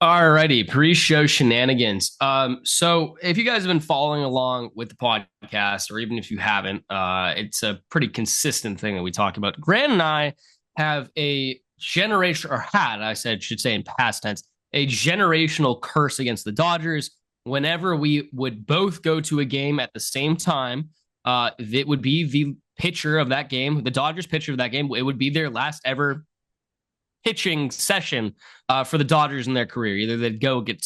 Alrighty, pre-show shenanigans. So if you guys have been following along with the podcast, or even if you haven't, it's a pretty consistent thing that we talk about. Grant and I have a generation, or had, I said, should say in past tense, a generational curse against the Dodgers. Whenever we would both go to a game at the same time, it would be the pitcher of that game, the Dodgers pitcher of that game. It would be their last ever pitching session for the Dodgers in their career. Either they'd go get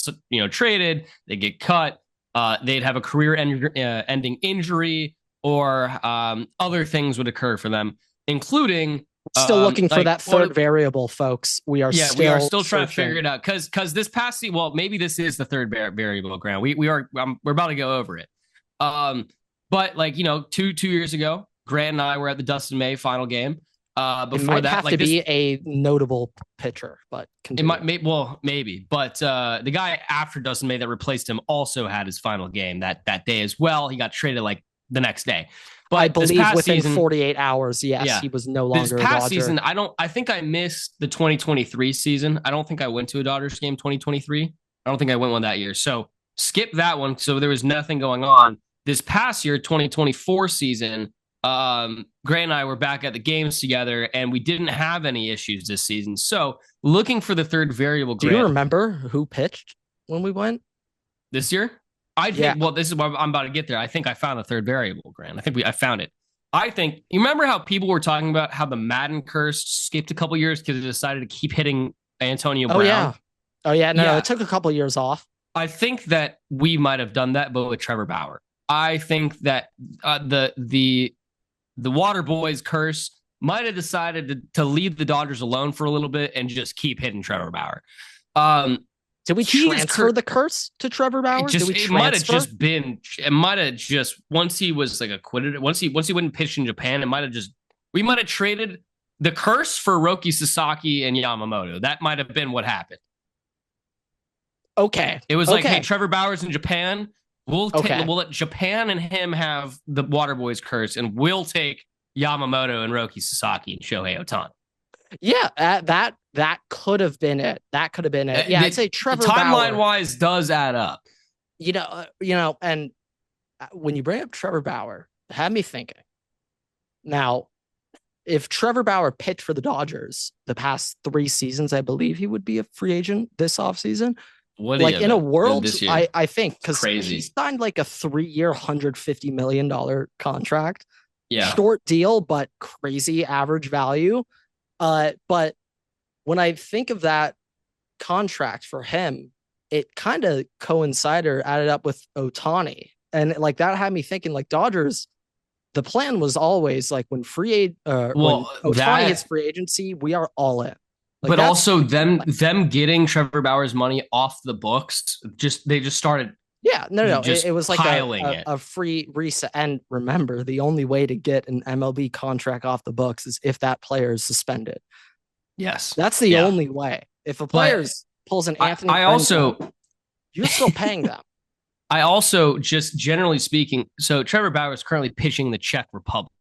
traded, they get cut, they'd have a career-ending injury, or other things would occur for them, including Still looking for that third variable, folks. We are still trying to figure it out because this past season, well, maybe this is the third variable, Grant. We're about to go over it. But like two years ago, Grant and I were at the Dustin May final game. Before it might that, have to be a notable pitcher, but continue. it might, well, maybe. But the guy after Dustin May that replaced him also had his final game that day as well. He got traded like the next day. But I believe within season, 48 hours, yes, yeah, he was no longer this past a Dodger. season. I think I missed the 2023 season. I don't think I went to a Dodgers game 2023. I don't think I went one that year. So skip that one. So there was nothing going on. This past year, 2024 season, Grant and I were back at the games together, and we didn't have any issues this season. So looking for the third variable. Do you remember who pitched when we went this year? I think. Yeah. Well, this is what I'm about to get there. I think I found the third variable, Grant. I found it. I think you remember how people were talking about how the Madden curse skipped a couple years because it decided to keep hitting Antonio Brown. Oh yeah. No, it took a couple of years off. I think that we might have done that, but with Trevor Bauer. I think that the Water Boys curse might have decided to leave the Dodgers alone for a little bit and just keep hitting Trevor Bauer. Did we transfer the curse to Trevor Bauer? It might have just been. It might have just once he was like acquitted. Once he wouldn't pitch in Japan, it might have just. We might have traded the curse for Roki Sasaki and Yamamoto. That might have been what happened. Okay. It was like, hey, Trevor Bauer's in Japan. We'll let Japan and him have the Water Boys curse, and we'll take Yamamoto and Roki Sasaki and Shohei Ohtani. Yeah, that could have been it. That could have been it. Yeah, I'd say Trevor Bauer, timeline wise does add up. And when you bring up Trevor Bauer, it had me thinking. Now, if Trevor Bauer pitched for the Dodgers the past 3 seasons, I believe he would be a free agent this offseason. Like in a world, I think, because he signed like a 3-year, $150 million contract. Yeah. Short deal, but crazy average value. But when I think of that contract for him, it kind of coincided or added up with Ohtani. And like that had me thinking like Dodgers, the plan was always like when when Ohtani hits free agency, we are all in. Like but also them getting Trevor Bauer's money off the books, they just started. Yeah, no. It was like a free reset. And remember, the only way to get an MLB contract off the books is if that player is suspended. Yes. That's the only way. If a player pulls an Anthony, you're still paying them. I also, just generally speaking, so Trevor Bauer is currently pitching the Czech Republic.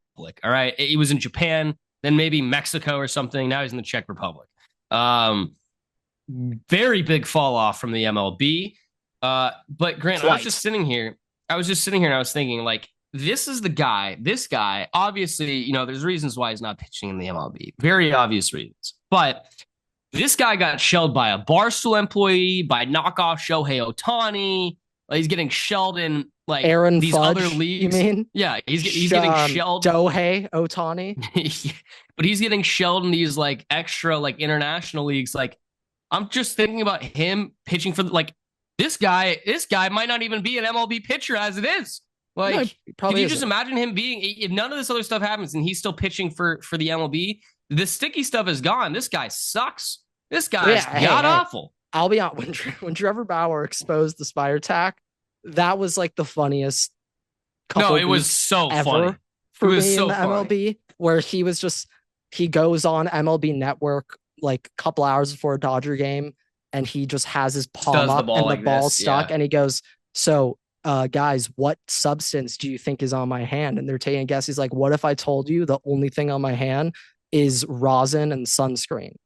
All right. He was in Japan, then maybe Mexico or something. Now he's in the Czech Republic. Very big fall off from the MLB. But Grant, I was just sitting here and I was thinking, like, this guy, obviously, there's reasons why he's not pitching in the MLB. Very obvious reasons. But this guy got shelled by a Barstool employee, by knockoff Shohei Ohtani. Like, he's getting shelled in like Aaron these Fudge, other leagues. You mean? Yeah, he's getting shelled. Shohei Ohtani. But he's getting shelled in these like extra like international leagues. Like, I'm just thinking about him pitching for like this guy might not even be an MLB pitcher as it is. Like, can you just imagine him being, if none of this other stuff happens and he's still pitching for the MLB, the sticky stuff is gone. This guy sucks. This guy's awful. I'll be honest, when Trevor Bauer exposed the spider tack, that was like the funniest. It was so funny for me in the MLB, where he goes on MLB Network like a couple hours before a Dodger game, and he just has his palm up and the ball's stuck, and he goes, "So, guys, what substance do you think is on my hand?" And they're taking a guess. He's like, "What if I told you the only thing on my hand is rosin and sunscreen,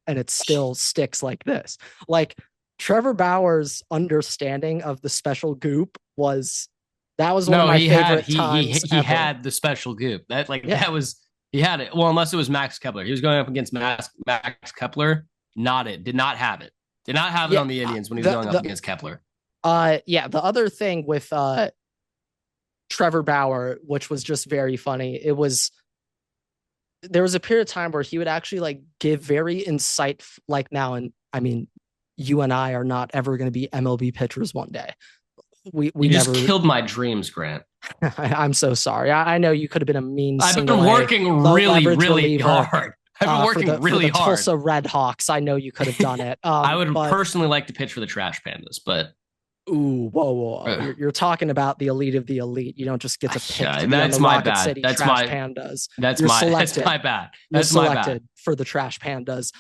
and it still sticks like this?" Like, Trevor Bauer's understanding of the special goop was that was one of No, my he had favorite times he ever. had the special goop. Yeah. That was he had it. Well, unless it was Max Kepler. He was going up against Max Kepler. Not it. Did not have it. Did not have it Yeah. on the Indians when he was going up against Kepler. Yeah, the other thing with Trevor Bauer, which was just very funny, there was a period of time where he would actually like give very insightful, like now, and I mean, you and I are not ever going to be MLB pitchers one day. We You just never killed my dreams, Grant. I'm so sorry. I know you could have been a mean I've been single working low really, leverage really reliever hard. I've been working for really the hard. Tulsa Red Hawks. I know you could have done it. I would But personally like to pitch for the Trash Pandas, but ooh, whoa. You're talking about the elite of the elite. You don't just get to pick to be on that's the my Rocket bad. City That's Trash my Pandas. that's You're my selected. that's my bad. You're That's my bad. selected for the Trash Pandas.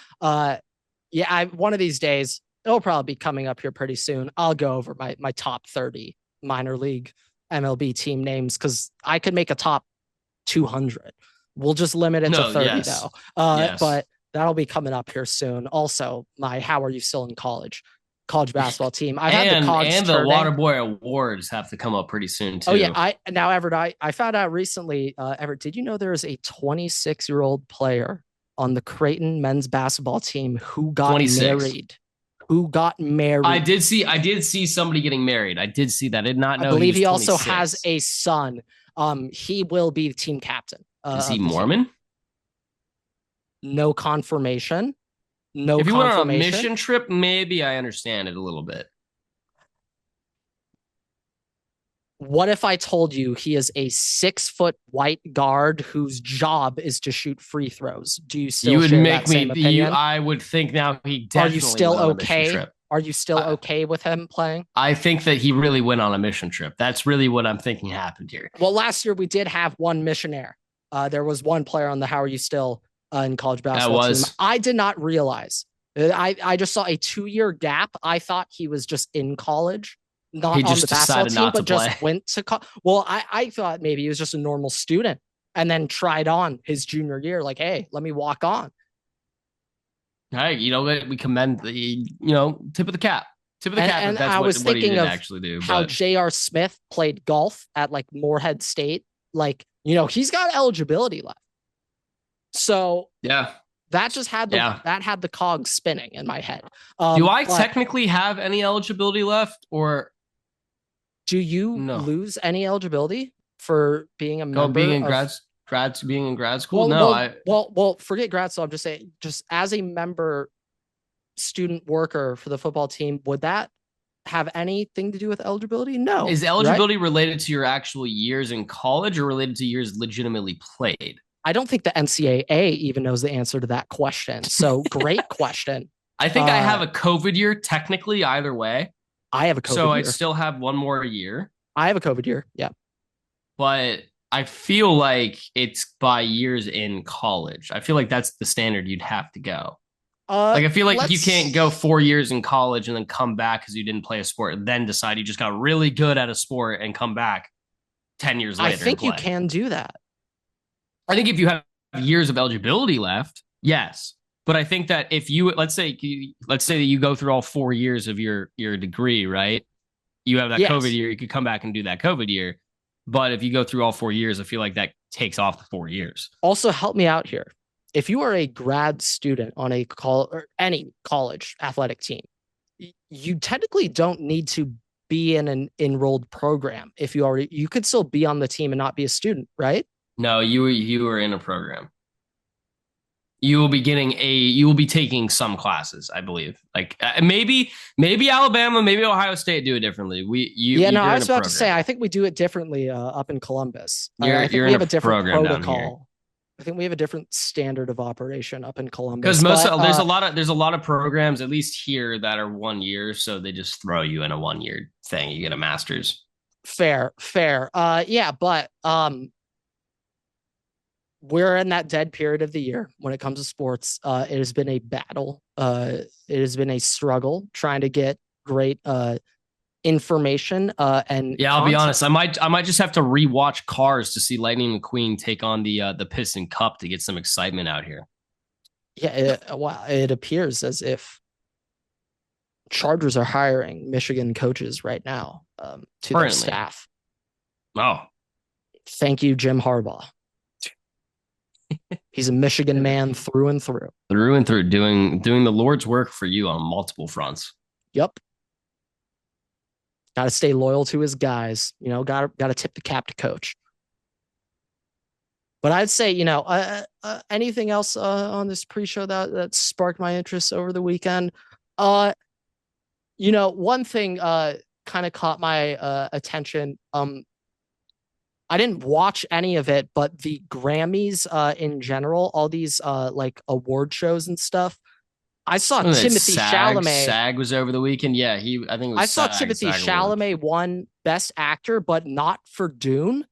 Yeah, one of these days, it'll probably be coming up here pretty soon. I'll go over my top 30 minor league MLB team names because I could make a top 200. We'll just limit it to 30 yes. though. Yes. But that'll be coming up here soon. Also, my How Are You Still in College basketball team. I've had the Cogs and the Waterboy Awards have to come up pretty soon too. Oh yeah, Everett, I found out recently, Everett, did you know there is a 26-year-old player on the Creighton men's basketball team who got 26. Married? Who got married? I did see somebody getting married. I did see that. I did not know. I believe he also has a son. He will be the team captain. Is he Mormon? Team. No confirmation. No. If you went on a mission trip, maybe I understand it a little bit. What if I told you he is a 6-foot white guard whose job is to shoot free throws? Do you still? You would make me. I would think now he definitely. Are you still okay? Are you still okay with him playing? I think that he really went on a mission trip. That's really what I'm thinking happened here. Well, last year we did have one missionaire. There was one player on the How Are You Still in college basketball team. I did not realize. I just saw a 2-year gap. I thought he was just in college. Not on the basketball team, but just went to college. Well, I thought maybe he was just a normal student and then tried on his junior year. Like, hey, let me walk on. Hey, we commend the, tip of the cap. Tip of the cap. And that's I was what thinking he of actually do. How J.R. Smith played golf at like Morehead State. Like, he's got eligibility left. So yeah. That just had the cogs spinning in my head. Do I technically have any eligibility left, or do you lose any eligibility for being a member? Being in grad school? Well, forget grad school. I'm just saying, just as a member, student worker for the football team, would that have anything to do with eligibility? No. Is eligibility related to your actual years in college or related to years legitimately played? I don't think the NCAA even knows the answer to that question. So great question. I think I have a COVID year, technically, either way. I have a COVID year. So I still have one more year. I have a COVID year. Yeah. But I feel like it's by years in college. I feel like that's the standard you'd have to go. I feel like you can't go 4 years in college and then come back because you didn't play a sport and then decide you just got really good at a sport and come back 10 years later. I think you can do that. I think if you have years of eligibility left, yes. But I think that if you let's say that you go through all 4 years of your degree, right? You have that COVID year, you could come back and do that COVID year. But if you go through all 4 years, I feel like that takes off the 4 years. Also, help me out here. If you are a grad student on any college athletic team, you technically don't need to be in an enrolled program. If you could still be on the team and not be a student, right? No, you were in a program. You will be taking some classes, I believe. Like maybe Alabama, maybe Ohio State do it differently. I was about to say, I think we do it differently up in Columbus. I think we have a different protocol. I think we have a different standard of operation up in Columbus. Because there's a lot of programs, at least here, that are 1 year, so they just throw you in a 1 year thing. You get a master's. Fair. But we're in that dead period of the year when it comes to sports. It has been a battle. It has been a struggle trying to get great information and I'll be honest, I might just have to rewatch Cars to see Lightning McQueen take on the Piston Cup to get some excitement out here. It appears as if Chargers are hiring Michigan coaches right now to their Currently. staff. Oh, Thank you, Jim Harbaugh. He's a Michigan man through and through. through and through, doing the Lord's work for you on multiple fronts. Yep. Got to stay loyal to his guys. Got to tip the cap to coach. But I'd say, anything else on this pre-show that sparked my interest over the weekend? One thing kind of caught my attention. I didn't watch any of it, but the Grammys in general, all these like award shows and stuff. I saw Timothy Chalamet. SAG was over the weekend. Yeah, I think it was. I saw Timothy Chalamet won Best Actor, but not for Dune.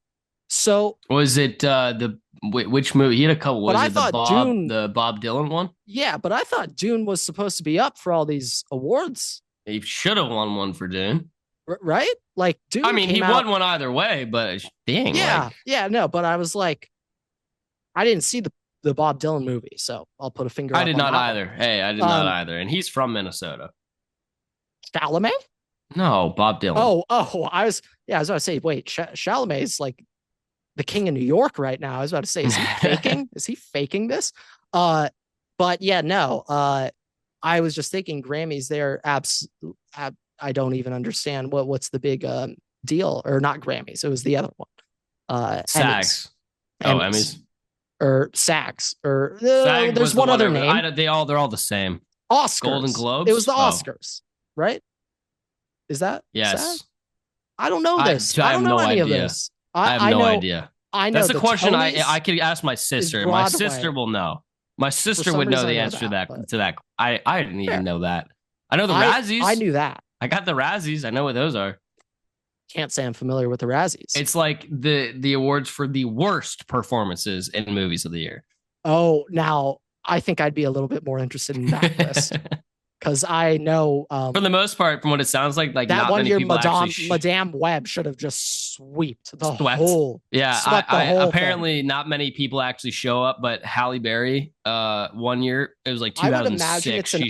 So was it which movie? He had a couple. Was it the Bob Dylan one? Yeah, but I thought Dune was supposed to be up for all these awards. He should have won one for Dune. Right? Like, Dune. I mean, he won one either way, but dang. Yeah, no, but I was like, I didn't see the Bob Dylan movie, so I'll put a finger. I did not either. Hey, I did not either, and he's from Minnesota. Chalamet? No, Bob Dylan. Oh, I was about to say, wait, Chalamet is like the king of New York right now. I was about to say, is he faking? Is he faking this? But yeah, no. I was just thinking Grammys. They're I don't even understand what's the big deal, or not Grammys. It was the other one. SAGs. Emmys. Or SAGs. Or there's one other name. They're all the same. Oscars. Golden Globes. It was the Oscars, right? Is that? Yes. SAG? I don't know this. I don't know any of this. I have no idea. I know that's a question I could ask my sister. My sister will know. My sister would know the answer to that. I didn't even know that. I know the Razzies. I knew that. I got the Razzies. I know what those are. Can't say I'm familiar with the Razzies. It's like the awards for the worst performances in movies of the year. Oh, now I think I'd be a little bit more interested in that list. Because I know, for the most part, from what it sounds like that not one year, Madame Web should have just swept the whole. Yeah, apparently not many people actually show up, but Halle Berry, 1 year, it was like 2006. I would imagine it's an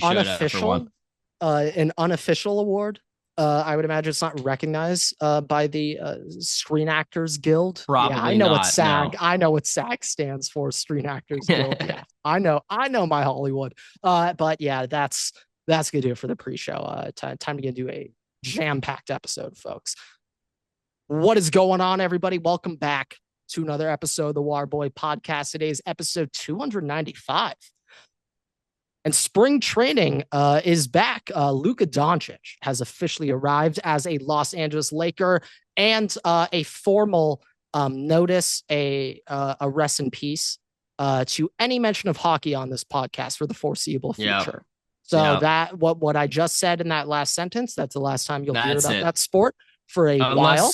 unofficial award. I would imagine it's not recognized by the Screen Actors Guild. Probably I know not, what SAG. No. I know what SAG stands for. Screen Actors Guild. Yeah, I know my Hollywood. But yeah, that's gonna do it for the pre-show. Time to do a jam-packed episode, folks. What is going on, everybody? Welcome back to another episode of the Waterboy Podcast. Today's episode 295. And spring training is back. Luka Doncic has officially arrived as a Los Angeles Laker, and a formal notice, a rest in peace to any mention of hockey on this podcast for the foreseeable future. So that what I just said in that last sentence, that's the last time you'll hear about that sport for a while.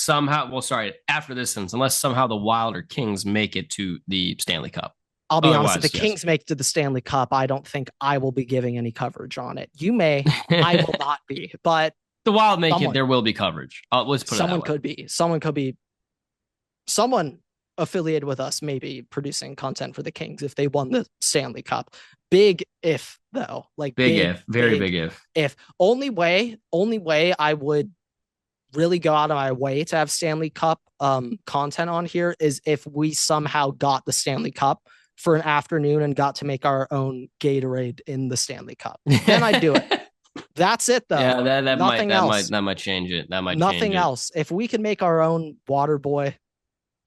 After this sentence, unless somehow the Wild or Kings make it to the Stanley Cup. I'll be honest, if the Kings make it to the Stanley Cup, I don't think I will be giving any coverage on it. You may, I will not be, but the Wild make it, there will be coverage. Let's put it that way. Someone could be affiliated with us, maybe producing content for the Kings if they won the Stanley Cup. Big if, though, like big if. If only way I would really go out of my way to have Stanley Cup content on here is if we somehow got the Stanley Cup for an afternoon and got to make our own Gatorade in the Stanley Cup. Then I'd do it. That's it, though. Yeah, that might change it. Nothing else. If we could make our own Waterboy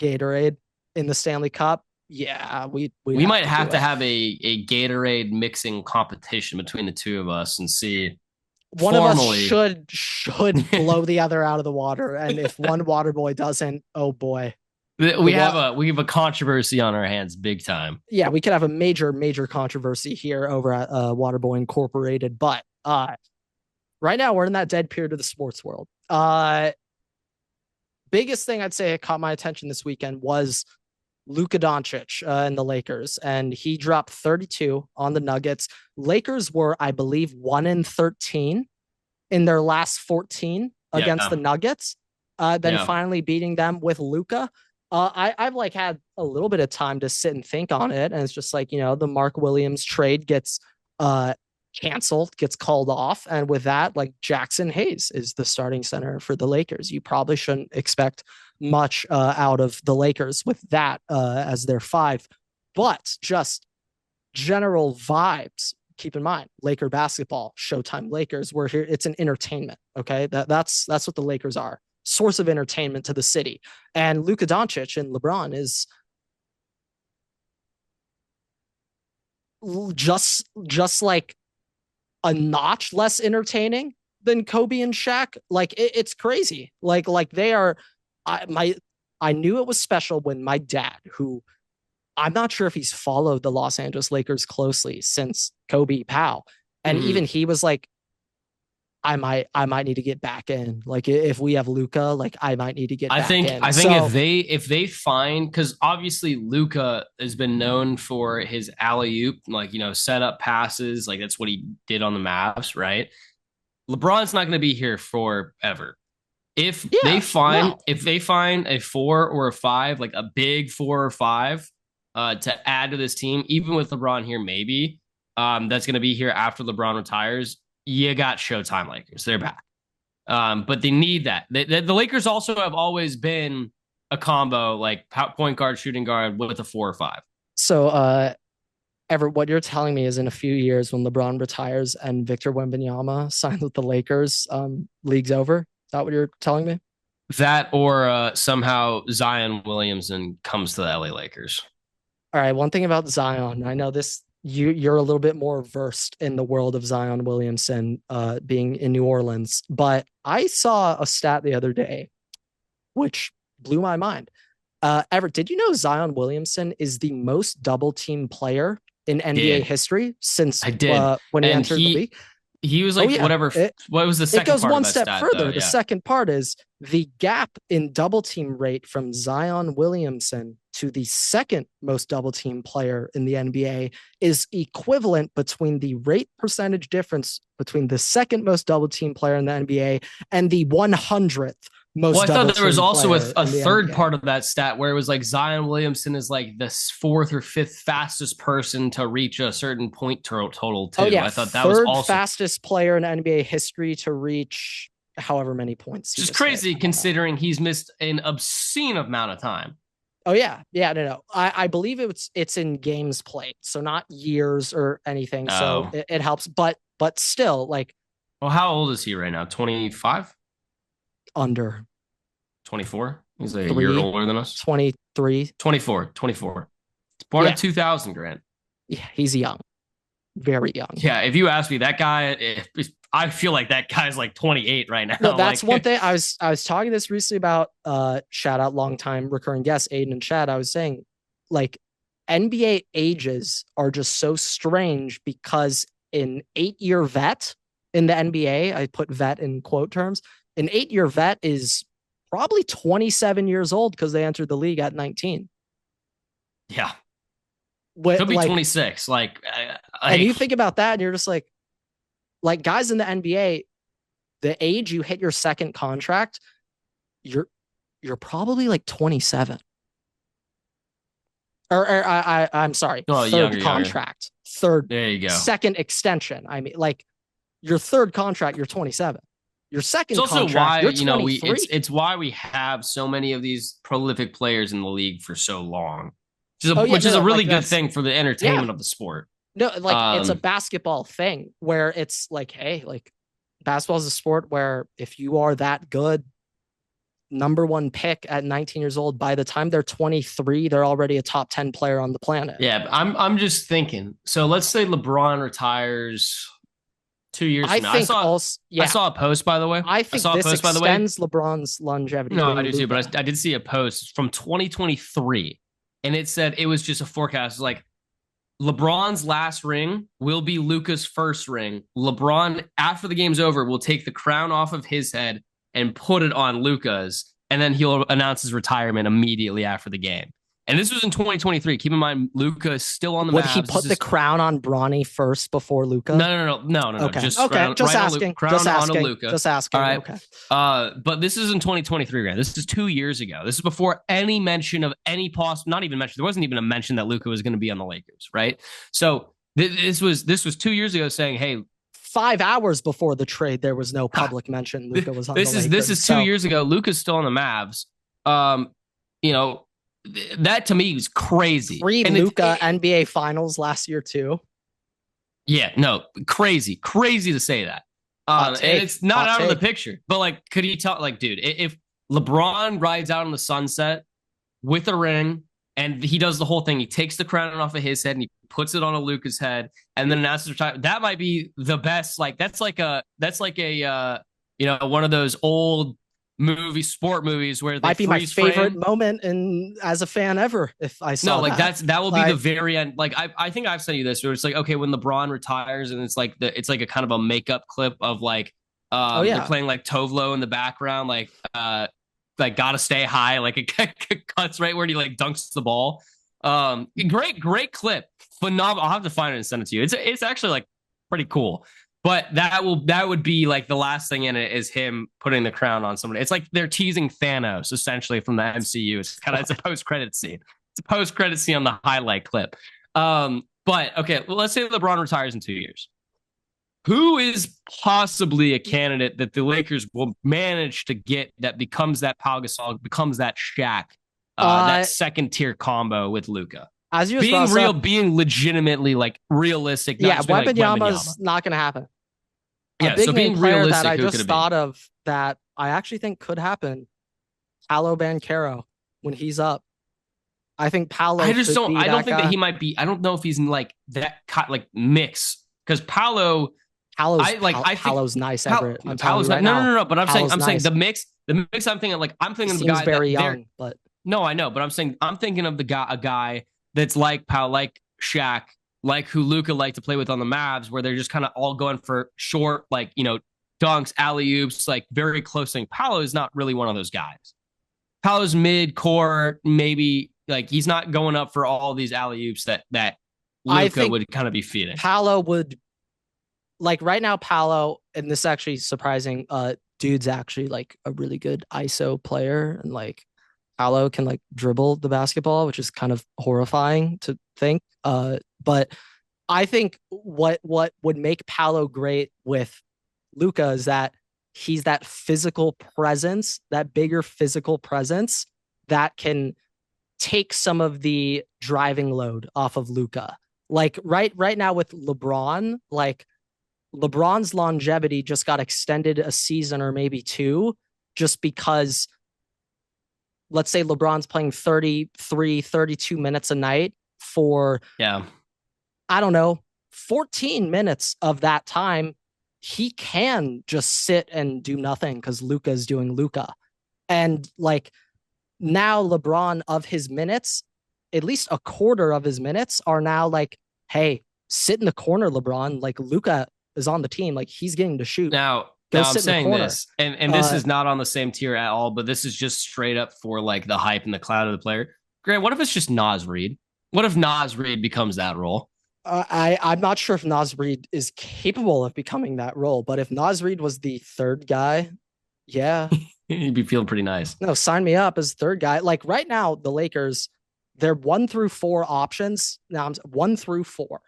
Gatorade in the Stanley Cup, yeah, we might have to have a Gatorade mixing competition between the two of us and see. One of us should blow the other out of the water, and if one Waterboy doesn't, oh boy. We have a controversy on our hands, big time. Yeah, we could have a major controversy here over at Waterboy Incorporated. But right now, we're in that dead period of the sports world. Biggest thing I'd say that caught my attention this weekend was Luka Doncic and the Lakers, and he dropped 32 on the Nuggets. Lakers were, I believe, 1-13 in their last 14 against the Nuggets. Finally beating them with Luka. I've like had a little bit of time to sit and think on it, and it's just like, the Mark Williams trade gets canceled, gets called off. And with that, like Jackson Hayes is the starting center for the Lakers. You probably shouldn't expect much out of the Lakers with that as their five, but just general vibes. Keep in mind, Laker basketball, Showtime Lakers. We're here. It's an entertainment. Okay, that's what the Lakers are. Source of entertainment to the city. And Luka Doncic and LeBron is just like a notch less entertaining than Kobe and Shaq. Like it's crazy. Like they are. I knew it was special when my dad, who I'm not sure if he's followed the Los Angeles Lakers closely since Kobe Powell, and even he was like, I might need to get back in. Like if we have Luka, like I might need to get back in. I think if they find, because obviously Luka has been known for his alley-oop, like, set up passes, like that's what he did on the Mavs, right? LeBron's not going to be here forever. If they find a 4 or a 5, like a big 4 or 5, to add to this team, even with LeBron here, maybe that's going to be here after LeBron retires. You got Showtime Lakers. They're back. But they need that. The Lakers also have always been a combo, like point guard, shooting guard with a 4 or 5. So, Everett, what you're telling me is in a few years when LeBron retires and Victor Wembanyama signs with the Lakers, league's over. Is that what you're telling me? That or somehow Zion Williamson comes to the LA Lakers. All right. One thing about Zion, I know this. You're a little bit more versed in the world of Zion Williamson being in New Orleans, but I saw a stat the other day which blew my mind. Everett, did you know Zion Williamson is the most double team player in NBA history since I did when he entered the league? He was like, what was the second part? It goes one step further. The second part is the gap in double team rate from Zion Williamson to the second most double team player in the NBA is equivalent between the rate percentage difference between the second most double team player in the NBA and the 100th most. Well, I thought there was also a third part of that stat where it was like Zion Williamson is like the 4th or 5th fastest person to reach a certain point total too. Oh, yeah. I thought that was also fastest player in NBA history to reach however many points. Just crazy considering he's missed an obscene amount of time. Oh yeah. No. I believe it's in games played, so not years or anything. So it helps, but still, like. Well, how old is he right now? 25? Under 24. He's like a year older than us. 23. 24. Born in 2000, Grant. Yeah, he's young. Very young. Yeah, if you ask me, that guy, I feel like that guy's like 28 right now. No, that's one thing. I was talking this recently about shout out longtime recurring guests, Aiden and Chad. I was saying, like, NBA ages are just so strange because an 8-year vet in the NBA, I put vet in quote terms, an 8-year vet is probably 27 years old because they entered the league at 19. Yeah. Could be 26. And you think about that and you're just like guys in the NBA, the age you hit your second contract, you're probably like 27. I'm sorry. Third contract. Third. There you go. Second extension. I mean, like your third contract, you're 27. Your second it's also contract, why, you're 23. it's why we have so many of these prolific players in the league for so long. Which is a really good thing for the entertainment of the sport. No, like it's a basketball thing where it's like, hey, like basketball is a sport where if you are that good, number one pick at 19 years old, by the time they're 23, they're already a top 10 player on the planet. Yeah, I'm just thinking. So let's say LeBron retires 2 years from now. I saw a post, by the way. I think this extends LeBron's longevity. No, I do too, but I did see a post from 2023. And it said it was just a forecast. Like LeBron's last ring will be Luka's first ring. LeBron, after the game's over, will take the crown off of his head and put it on Luka's. And then he'll announce his retirement immediately after the game. And this was in 2023. Keep in mind, Luka is still on the Mavs. Would he put the crown on Bronny first before Luka? No. Okay. Just asking. Crown on Luka. Just asking. All right. Okay. But this is in 2023, Grant. This is 2 years ago. This is before any mention of any possible, not even mention. There wasn't even a mention that Luka was going to be on the Lakers, right? So This was 2 years ago saying, hey, 5 hours before the trade, there was no public mention Luka was on the this is Lakers. 2 years ago. Luka's still on the Mavs. Um, you know, that to me was crazy. Pre And Luka NBA Finals last year too. yeah, no, crazy to say that. And it's not out of the picture. But like, could he tell? Like, dude, if LeBron rides out in the sunset with a ring and he does the whole thing, he takes the crown off of his head and he puts it on a Luka's head, and then announces retirement. That might be the best. Like, that's like a one of those old sport movies where they might be my favorite frame. moment in as a fan ever if I saw. No, like that. that will be the very end. Like I think I've sent you this where it's like, okay, when LeBron retires and it's like a kind of a makeup clip of like they're playing like Tovlo in the background, like gotta stay high, like it cuts right where he like dunks the ball. Great clip. Phenomenal. I'll have to find it and send it to you. It's actually like pretty cool. But that would be like the last thing in it is him putting the crown on somebody. It's like they're teasing Thanos essentially from the MCU. It's a post credit scene. It's a post credit scene on the highlight clip. But okay, well, let's say LeBron retires in 2 years. Who is possibly a candidate that the Lakers will manage to get that becomes that Pau Gasol, becomes that Shaq, that second tier combo with Luka? As you being real, being legitimately like realistic. Yeah, Wembanyama's not going to happen. Yeah, so being realistic, that I just thought of that I actually think could happen. Paolo Banchero when he's up. I think Paolo. I just don't. I don't think that he might be. I don't know if he's in like that like mix because Paolo. Paolo's nice, Everett. Paolo's right no. But I'm saying the mix. I'm thinking of the guy very young, but no, I know. But I'm thinking of a guy that's like Paolo, like Shaq, like who Luka liked to play with on the Mavs, where they're just kind of all going for short, like, dunks, alley-oops, like very close thing. Paolo is not really one of those guys. Paolo's mid-court, maybe, like, he's not going up for all these alley-oops that Luka would kind of be feeding. Paolo would, like, right now, Paolo, and this is actually surprising, dude's actually, like, a really good ISO player, and, like, Paolo can like dribble the basketball, which is kind of horrifying to think. But I think what would make Paolo great with Luka is that he's that physical presence, that bigger physical presence that can take some of the driving load off of Luka. Like right now with LeBron, like LeBron's longevity just got extended a season or maybe two, just because let's say LeBron's playing 33, 32 minutes a night for, I don't know, 14 minutes of that time, he can just sit and do nothing because Luka is doing Luka. And like now LeBron of his minutes, at least a quarter of his minutes are now like, hey, sit in the corner, LeBron. Like Luka is on the team. Like he's getting to shoot. Now I'm saying this, and this is not on the same tier at all, but this is just straight up for like the hype and the cloud of the player. Grant, what if it's just Naz Reid? What if Naz Reid becomes that role? I'm not sure if Naz Reid is capable of becoming that role, but if Naz Reid was the third guy, yeah. You'd be feeling pretty nice. No, sign me up as third guy. Like right now, the Lakers, they're 1 through 4 options. Now I'm 1 through 4.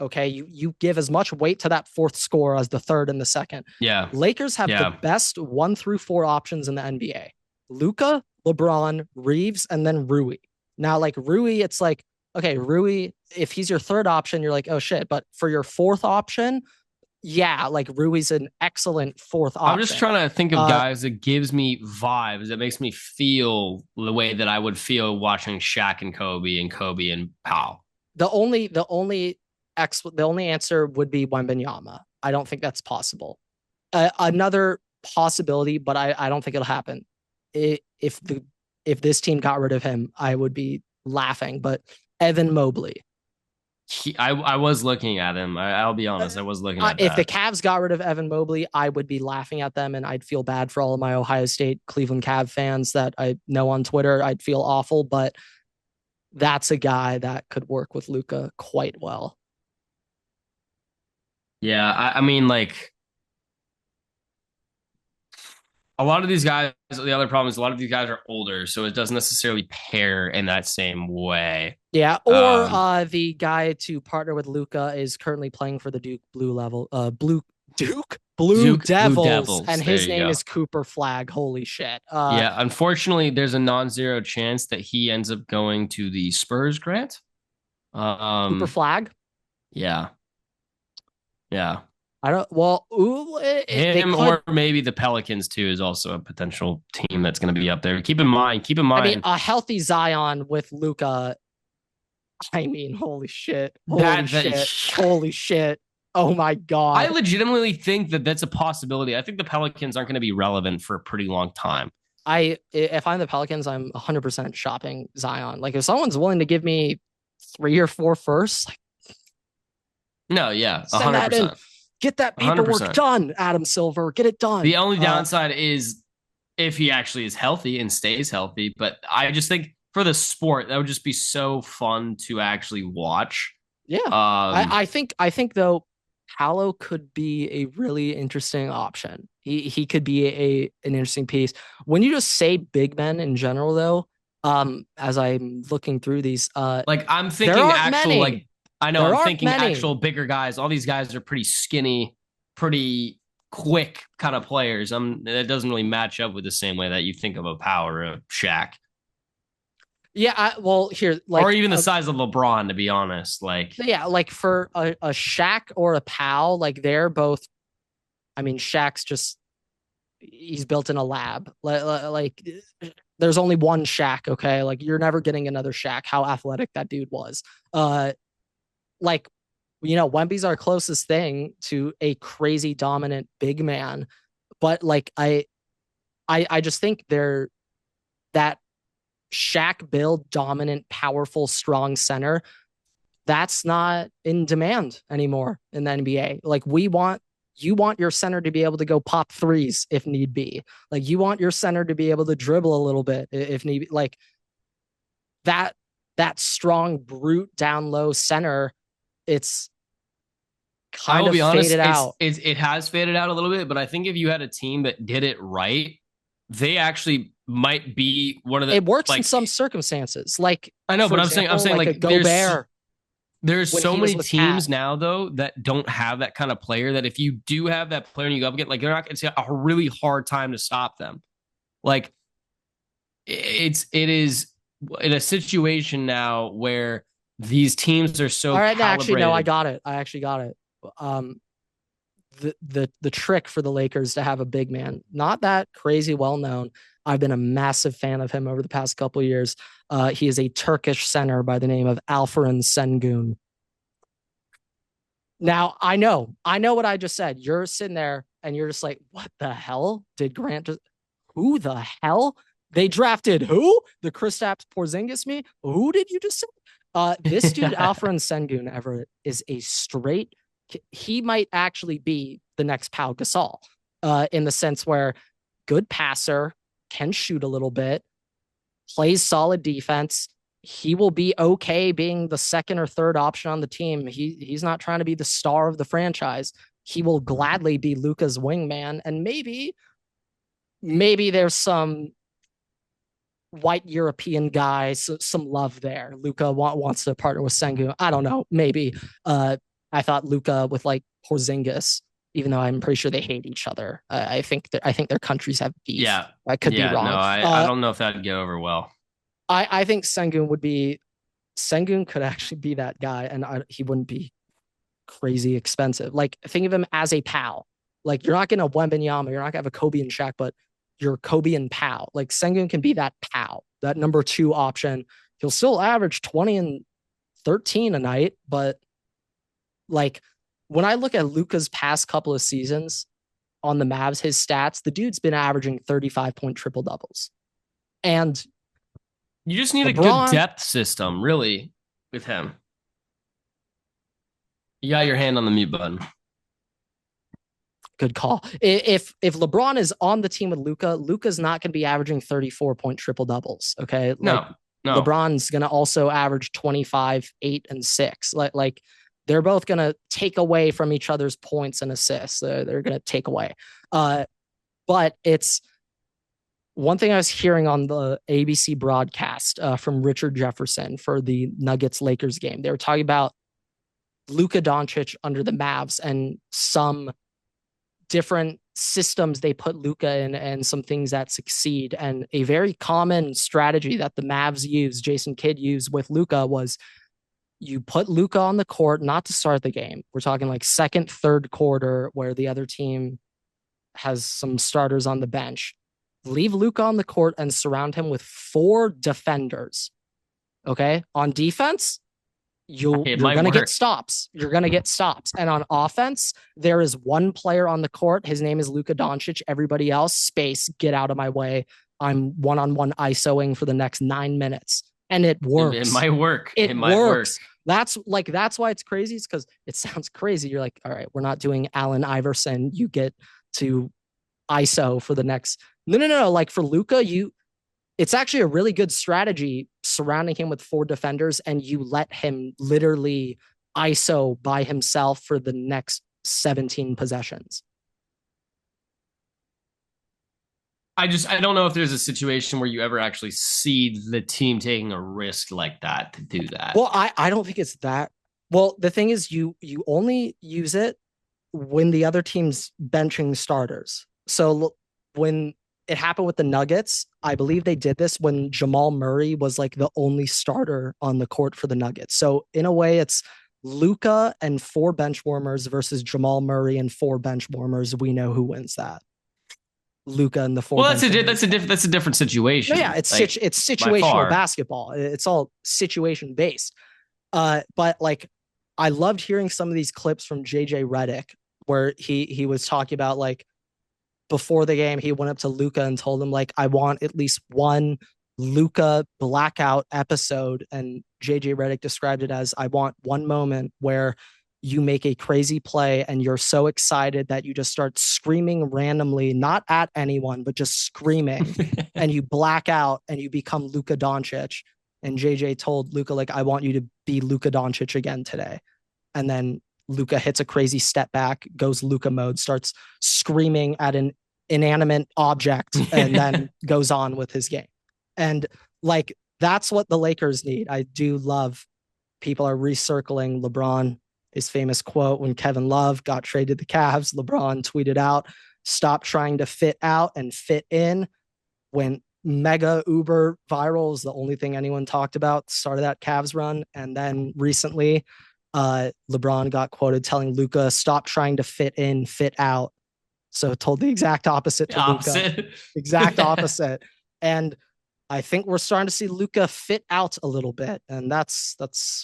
Okay, you give as much weight to that fourth score as the third and the second. Yeah. Lakers have the best 1 through 4 options in the NBA. Luka, LeBron, Reeves, and then Rui. Now, like Rui, it's like, okay, Rui, if he's your third option, you're like, oh shit. But for your fourth option, yeah, like Rui's an excellent fourth option. I'm just trying to think of guys that gives me vibes, that makes me feel the way that I would feel watching Shaq and Kobe and Powell. The only answer would be Wembanyama. I don't think that's possible. Another possibility, but I don't think it'll happen. If this team got rid of him, I would be laughing. But Evan Mobley. I was looking at him. I'll be honest. I was looking at if the Cavs got rid of Evan Mobley, I would be laughing at them, and I'd feel bad for all of my Ohio State, Cleveland Cav fans that I know on Twitter. I'd feel awful, but that's a guy that could work with Luka quite well. Yeah, I mean, like, a lot of these guys, the other problem is a lot of these guys are older, so it doesn't necessarily pair in that same way. Yeah, or Um, the guy to partner with Luca is currently playing for the Blue Duke Blue Devils, Devils. and There his you name go. is Cooper Flag. Holy shit. Yeah, unfortunately, there's a non-zero chance that he ends up going to the Spurs, Grant. Cooper Um, Flag. yeah, yeah. I don't. Well, ooh, they Him could. or maybe the Pelicans too is also a potential team that's going to be up there. Keep in I mean, mind a healthy Zion with Luca. I mean, holy shit, holy that shit, holy shit. Oh my I god. legitimately think that that's a possibility. I think the Pelicans aren't going to be relevant for a pretty long time. If I'm the Pelicans, I'm 100% shopping Zion. Like if someone's willing to give me 3 or 4 firsts, like No, yeah, send that in. 100%, Get that hundred paperwork percent. done, Adam Silver. Get it done. The only downside is if he actually is healthy and stays healthy. But I just think for the sport, that would just be so fun to actually watch. Yeah. Um, I think though, Paolo could be a really interesting option. He could be an interesting piece. When you just say big men in general though, as I'm looking through these, like I'm there thinking aren't actual many. like I know There I'm aren't thinking many. actual bigger guys. All these guys are pretty skinny, pretty quick kind of players. It doesn't really match up with the same way that you think of a power of Shaq Yeah, well, here, or like, even the size of LeBron. To be honest, like yeah, like for a Shaq or a Pal, like they're both. I mean, Shaq's just he's built in a lab. Like there's only one Shaq. Okay, like you're never getting another Shaq. How athletic that dude was. Like Wemby's our closest thing to a crazy dominant big man, but like I just think they're that Shaq build dominant, powerful, strong center that's not in demand anymore in the NBA. Like you want your center to be able to go pop threes if need be. Like you want your center to be able to dribble a little bit if need be. Like that that strong brute down low center, it's I kind will of be honest, faded out. it has faded out a little bit, but I think if you had a team that did it right, they actually might be one of the It works in like some circumstances. Like I know, for but I'm example, saying like a like Gobert there's when so he was many with Cat. teams now though that don't have that kind of player that if you do have that player and you go up against like they're not going to have a really hard time to stop them. Like it is in a situation now where these teams are All so right, no, actually, no, I calibrated. got it. I actually got it. Um, the trick for the Lakers to have a big man, not that crazy well known. I've been a massive fan of him over the past couple of years. He is a Turkish center by the name of Alperen Sengun. Now I know what I just said. You're sitting there and you're just like, what the hell did Grant just? Who the hell? They drafted who? The Kristaps Porzingis me? Who did you just say? This dude Alfred Sengun Everett is a straight. He might actually be the next Pau Gasol, in the sense where good passer, can shoot a little bit, plays solid defense. He will be okay being the second or third option on the team. He's not trying to be the star of the franchise. He will gladly be Luka's wingman, and maybe there's some white European guy, so some love there. Luka wants to partner with Sengu. I don't know. Maybe. I thought Luka with like Porzingis, even though I'm pretty sure they hate each other. I think their countries have beef. Yeah. I could be Yeah, no, wrong. I don't know if that'd go over well. I think Sengun could actually be that guy, and he wouldn't be crazy expensive. Like think of him as a pal. Like you're not gonna Wembenyama, you're not gonna have a Kobe and Shaq, but you're Kobe and pal. Like Sengun can be that pal, that number two option. He'll still average 20 and 13 a night, but like when I look at Luka's past couple of seasons on the Mavs, his stats, the dude's been averaging 35-point triple doubles. And You just need a good LeBron, depth system, really, with him. You got your hand on the mute button. good call. If LeBron is on the team with Luka, Luka's not going to be averaging 34-point triple doubles. Okay, like No, no. LeBron's going to also average 25, 8, and 6. Like they're both going to take away from each other's points and assists. They're going to take away. But one thing I was hearing on the ABC broadcast from Richard Jefferson for the Nuggets Lakers game, they were talking about Luka Doncic under the Mavs and some different systems they put Luka in and some things that succeed. And a very common strategy that the Mavs used, Jason Kidd used with Luka, was you put Luka on the court, not to start the game. We're talking like second, third quarter, where the other team has some starters on the bench. Leave Luka on the court and surround him with 4 defenders. Okay. On defense, you're going to get stops. You're going to get stops. And on offense, there is one player on the court. His name is Luka Doncic. Everybody else, space, get out of my way. I'm one-on-one ISOing for the next 9 minutes. And it works. It might work. It might works. Work. That's why it's crazy. It's because it sounds crazy. You're like, all right, we're not doing Allen Iverson. You get to ISO for the next. No. Like for Luka, it's actually a really good strategy surrounding him with 4 defenders, and you let him literally ISO by himself for the next 17 possessions. I don't know if there's a situation where you ever actually see the team taking a risk like that to do that. Well, I don't think it's that. Well, the thing is, you only use it when the other team's benching starters. So when it happened with the Nuggets, I believe they did this when Jamal Murray was like the only starter on the court for the Nuggets. So in a way, it's Luka and 4 bench warmers versus Jamal Murray and 4 bench warmers. We know who wins that. Luka and the 4. Well, that's a different situation. No, yeah, it's like, it's situational basketball. It's all situation based. But like, I loved hearing some of these clips from JJ Redick where he was talking about like before the game, he went up to Luka and told him like, I want at least one Luka blackout episode. And JJ Redick described it as, I want one moment where you make a crazy play and you're so excited that you just start screaming randomly, not at anyone, but just screaming and you black out and you become Luka Doncic. And JJ told Luka, like, I want you to be Luka Doncic again today. And then Luka hits a crazy step back, goes Luka mode, starts screaming at an inanimate object, and then goes on with his game. And like, that's what the Lakers need. I do love people are recircling LeBron. His famous quote when Kevin Love got traded to the Cavs, LeBron tweeted out, stop trying to fit out and fit in. When mega uber viral is the only thing anyone talked about, start of that Cavs run. And then recently, LeBron got quoted telling Luka, stop trying to fit in, fit out. So told the exact opposite to Luka. Exact opposite. And I think we're starting to see Luka fit out a little bit. And that's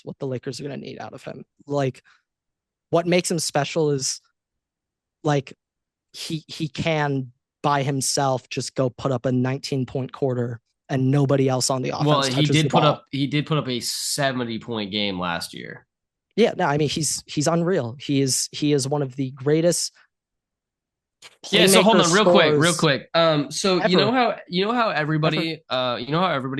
what the Lakers are going to need out of him. Like, what makes him special is like he can by himself just go put up a 19-point quarter and nobody else on the offense. Well, he did put up a 70-point game last year. Yeah, no, I mean he's unreal. He is one of the greatest. Yeah, so hold on real quick. So ever. you know how everybody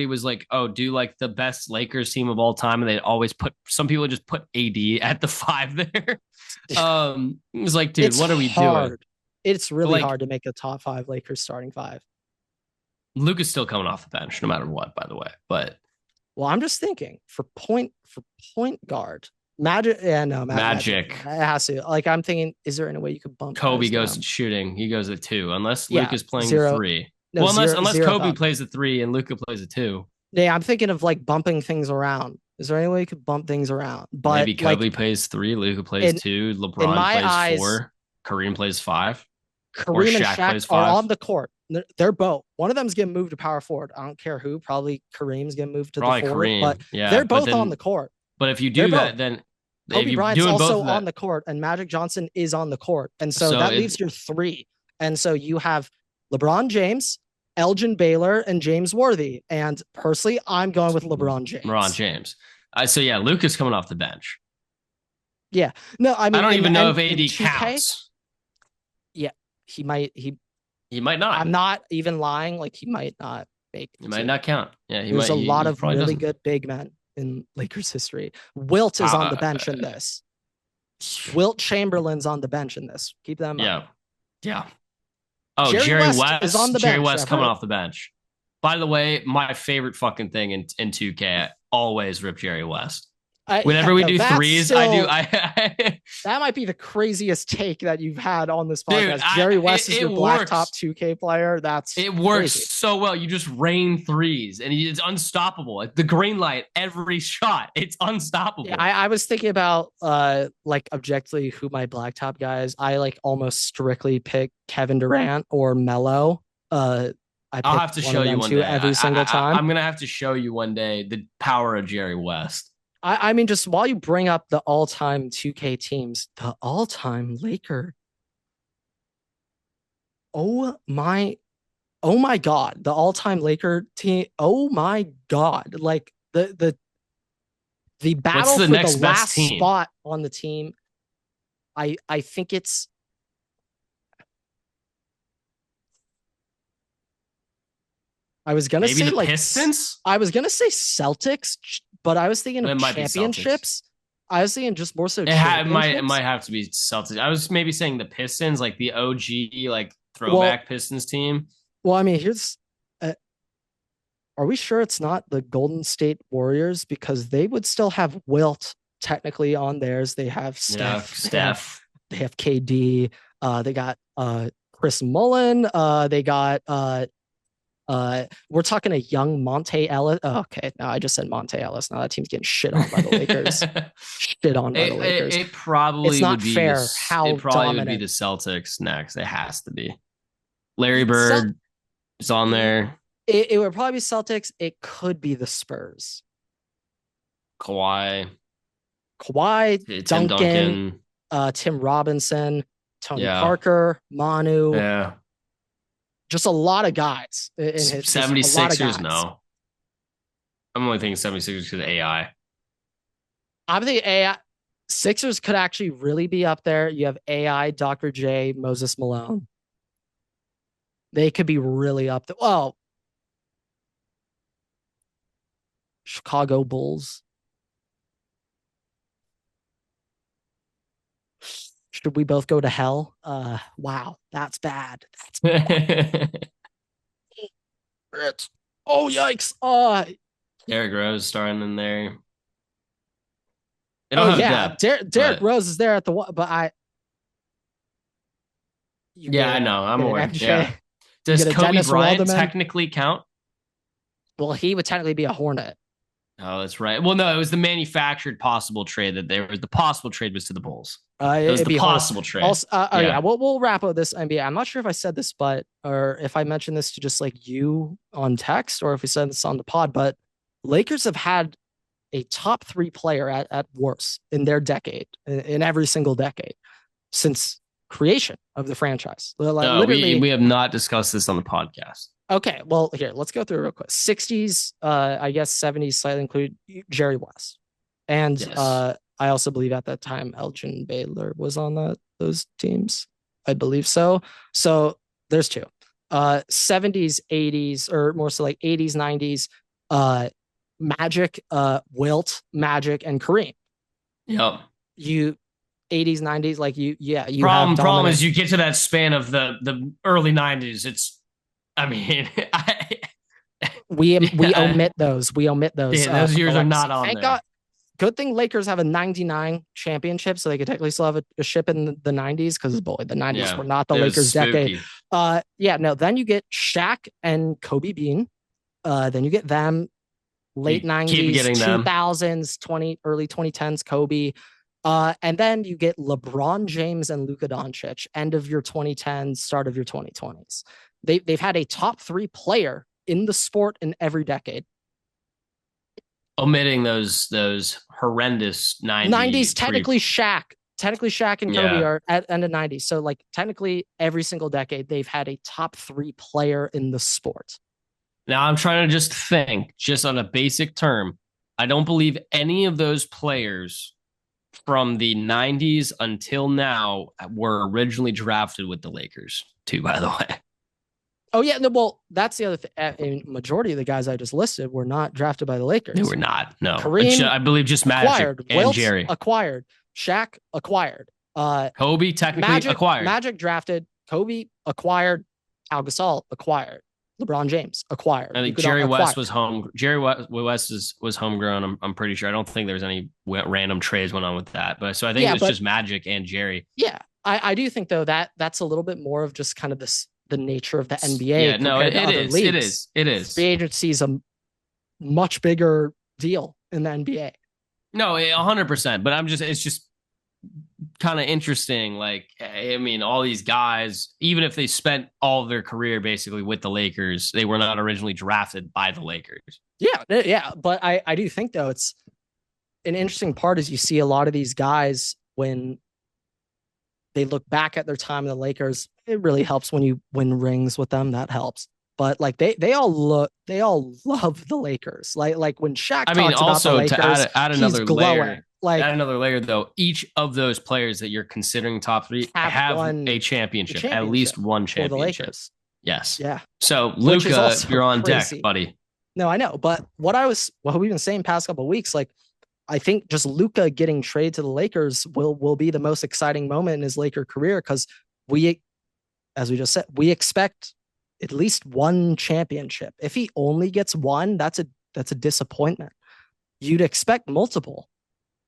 was like, oh, do like the best Lakers team of all time, and they always some people just put AD at the 5 there. It was like, dude, what are we doing? It's really hard to make a top 5 Lakers starting 5. Luka's still coming off the bench no matter what, by the way. But well, I'm just thinking for point guard. Magic. It has to. Like, I'm thinking, is there any way you could bump Kobe goes to shooting? He goes at 2, unless Luka's playing the 3. No, well, unless Kobe plays the 3 and Luka plays the 2. Yeah, I'm thinking of like bumping things around. Is there any way you could bump things around? But maybe Kobe plays 3, Luka plays 2, LeBron plays 4, Kareem plays 5. Kareem and Shaq are on the court. They're both. One of them's getting moved to power forward. I don't care who. Probably Kareem's getting moved to the forward. Kareem. But yeah, they're both on the court. But if you do that, then Kobe Bryant's also on the court, and Magic Johnson is on the court, and so that leaves your 3. And so you have LeBron James, Elgin Baylor, and James Worthy. And personally, I'm going with LeBron James. So yeah, Luka's coming off the bench. Yeah. No, I mean, I don't even know if AD counts. Yeah, he might. He might not. I'm not even lying. Like, he might not make. He might not count. Yeah, there's a lot of really good big men in Lakers history. Wilt is on the bench in this. Wilt Chamberlain's on the bench in this. Keep that in mind. Yeah. Oh, Jerry Jerry West is on West. the Jerry bench. West coming off the bench. By the way, my favorite fucking thing in 2K, I always rip Jerry West. Yeah, Whenever we no, do that's threes, I do. still that might be the craziest take that you've had on this Dude, podcast. Jerry West is it your blacktop works. 2K player. That's It works crazy. so well. You just rain threes, and it's unstoppable. The green light, every shot, it's unstoppable. Yeah, I was thinking about like objectively who my blacktop guys. I like almost strictly pick Kevin Durant or Melo. I'll have to show you one day. every single time. I'm gonna have to show you one day the power of Jerry West. I mean, just while you bring up the all-time 2K teams, the all-time Laker. Oh my God, the all-time Laker team. Oh my God, like the battle for the last spot on the team. I think it's. I was gonna say like Pistons. I was gonna say Celtics, but I was thinking of championships. I was thinking just more so. It might have to be Celtics. I was maybe saying the Pistons, like the OG, like throwback Pistons team. Well, I mean, here's. Are we sure it's not the Golden State Warriors, because they would still have Wilt technically on theirs? They have Steph. They have KD. They got Chris Mullen. They got we're talking a young Monte Ellis. Oh, okay, no, I just said Monte Ellis. Now that team's getting shit on by the Lakers. Shit on by the Lakers. It probably it's not would be fair how it probably dominant. would be the Celtics next. It has to be. Larry Bird is on there. It would probably be Celtics. It could be the Spurs. Kawhi, Duncan, Tim Robinson, Tony Parker, Manu. Yeah. Just a lot of guys. In his 76ers, no. I'm only thinking 76ers because of AI. I'm thinking AI. Sixers could actually really be up there. You have AI, Dr. J, Moses Malone. They could be really up there. Well, Chicago Bulls. Should we both go to hell? Wow, that's bad. That's bad. Oh, yikes. Derrick Rose starting in there. Derrick Rose is there at the one, but I know. I'm aware. Yeah. Does Kobe Bryant technically count? Well, he would technically be a Hornet. Oh, that's right. Well, no, it was the manufactured possible trade that there was. The possible trade was to the Bulls. It was the possible trade. Also, we'll wrap up this NBA. I'm not sure if I said this, or if I mentioned this to just like you on text, or if we said this on the pod, but Lakers have had a top 3 player at worst in their decade, in every single decade since creation of the franchise. We have not discussed this on the podcast. Okay, well, here, let's go through it real quick. 60s, I guess 70s slightly include Jerry West. And yes. I also believe at that time Elgin Baylor was on those teams. I believe so. So there's 2. 70s, 80s, or more so like 80s, 90s, Magic, Wilt, Magic, and Kareem. Yep. 80s, 90s, like you problem is you get to that span of the early 90s. We omit those. Yeah, those years are not on there. God, good thing Lakers have a 99 championship, so they could technically still have a ship in the 90s, because the 90s were not the Lakers decade. Then you get Shaq and Kobe Bean. Then you get them late 90s, 2000s, early 2010s, Kobe. And then you get LeBron James and Luka Doncic, end of your 2010s, start of your 2020s. They've had a top 3 player in the sport in every decade. Omitting those horrendous 90s, technically Shaq and Kobe are at end of 90s. So like technically every single decade they've had a top 3 player in the sport. Now I'm trying to just think, just on a basic term. I don't believe any of those players from the 90s until now were originally drafted with the Lakers too, by the way. Oh, yeah. Well, that's the other thing. Majority of the guys I just listed were not drafted by the Lakers. They were not. No. Kareem, I believe just Magic and Wilt Jerry. Acquired. Shaq acquired. Kobe technically acquired. Magic drafted. Kobe acquired. Al Gasol acquired. LeBron James acquired. I think Luka Jerry West acquired. was home. Jerry West was homegrown. I'm pretty sure. I don't think there's any random trades went on with that. But so I think it Yeah, was but just Magic and Jerry. yeah, I do think though that that's a little bit more of just kind of this the nature of the NBA Yeah, no, compared to it other is. It leagues. is. It Free is. agency is a much bigger deal in the NBA. No, 100%. But it's just kind of interesting. Like, I mean, all these guys, even if they spent all of their career basically with the Lakers, they were not originally drafted by the Lakers. Yeah. But I do think though it's an interesting part is you see a lot of these guys when they look back at their time in the Lakers. It really helps when you win rings with them. That helps. But like they all love the Lakers. Like when Shaq I mean, talks about the also to Lakers, add he's another glowing. layer, Like though, each of those players that you're considering top three have have won a the championship, at championship least one for the championship. Lakers. Yes. Yeah. So Which is Luka, also you're on deck, crazy. buddy. No, I know. But what we've been saying past couple of weeks, like I think just Luka getting traded to the Lakers will be the most exciting moment in his Laker career because we, as we just said, we expect at least one championship. If he only gets one, that's a disappointment. You'd expect multiple.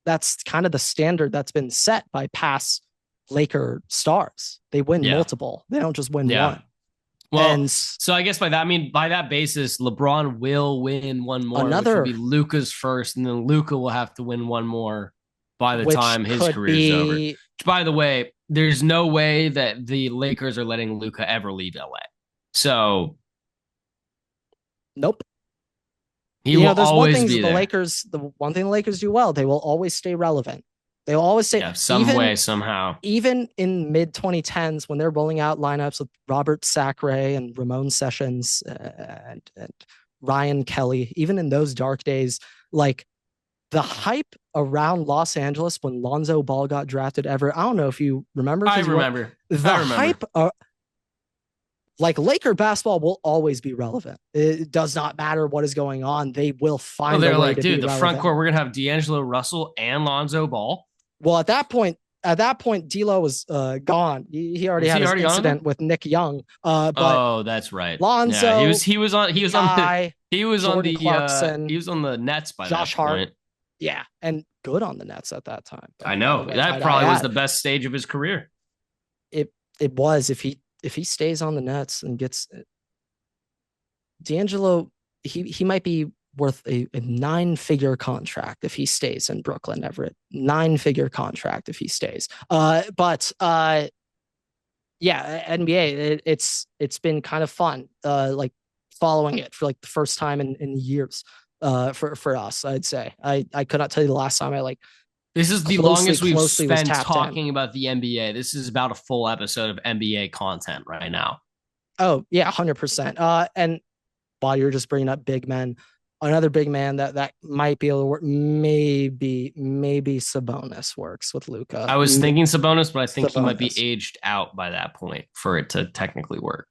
That's kind of the standard that's been set by past Laker stars. They win multiple. They don't just win one. Well, and so I guess by that basis, LeBron will win one more, which will be Luka's first, and then Luka will have to win one more by the time his career is over. Which, by the way, there's no way that the Lakers are letting Luka ever leave LA. So, nope. He will always be there. The one thing the Lakers do well, they will always stay relevant. They will always stay somehow. Even in mid 2010s when they're rolling out lineups with Robert Sacre and Ramon Sessions and Ryan Kelly, even in those dark days, like the hype around Los Angeles when Lonzo Ball got drafted ever. I don't know if you remember. I remember. Hype. Like Laker basketball will always be relevant. It does not matter what is going on. They will find a way to be relevant. The front court, we're going to have D'Angelo Russell and Lonzo Ball. Well, at that point, D'Lo was gone. He already had his incident with Nick Young. But that's right. Lonzo, yeah, he was on the Nets by Josh that point. Hart. Yeah, and good on the Nets at that time. I know that probably was the best stage of his career. It was if he stays on the Nets and gets D'Angelo, he might be worth a 9-figure contract if he stays in Brooklyn, Everett. 9-figure contract if he stays. But yeah, NBA, it's been kind of fun, like following it for like the first time in years, for us. I'd say I could not tell you the last time I like. This is the longest we've spent talking about the NBA. This is about a full episode of NBA content right now. Oh yeah, 100%. And while you're just bringing up big men, another big man that might be able to work, maybe Sabonis works with Luka. I was thinking Sabonis, but I think he might be aged out by that point for it to technically work.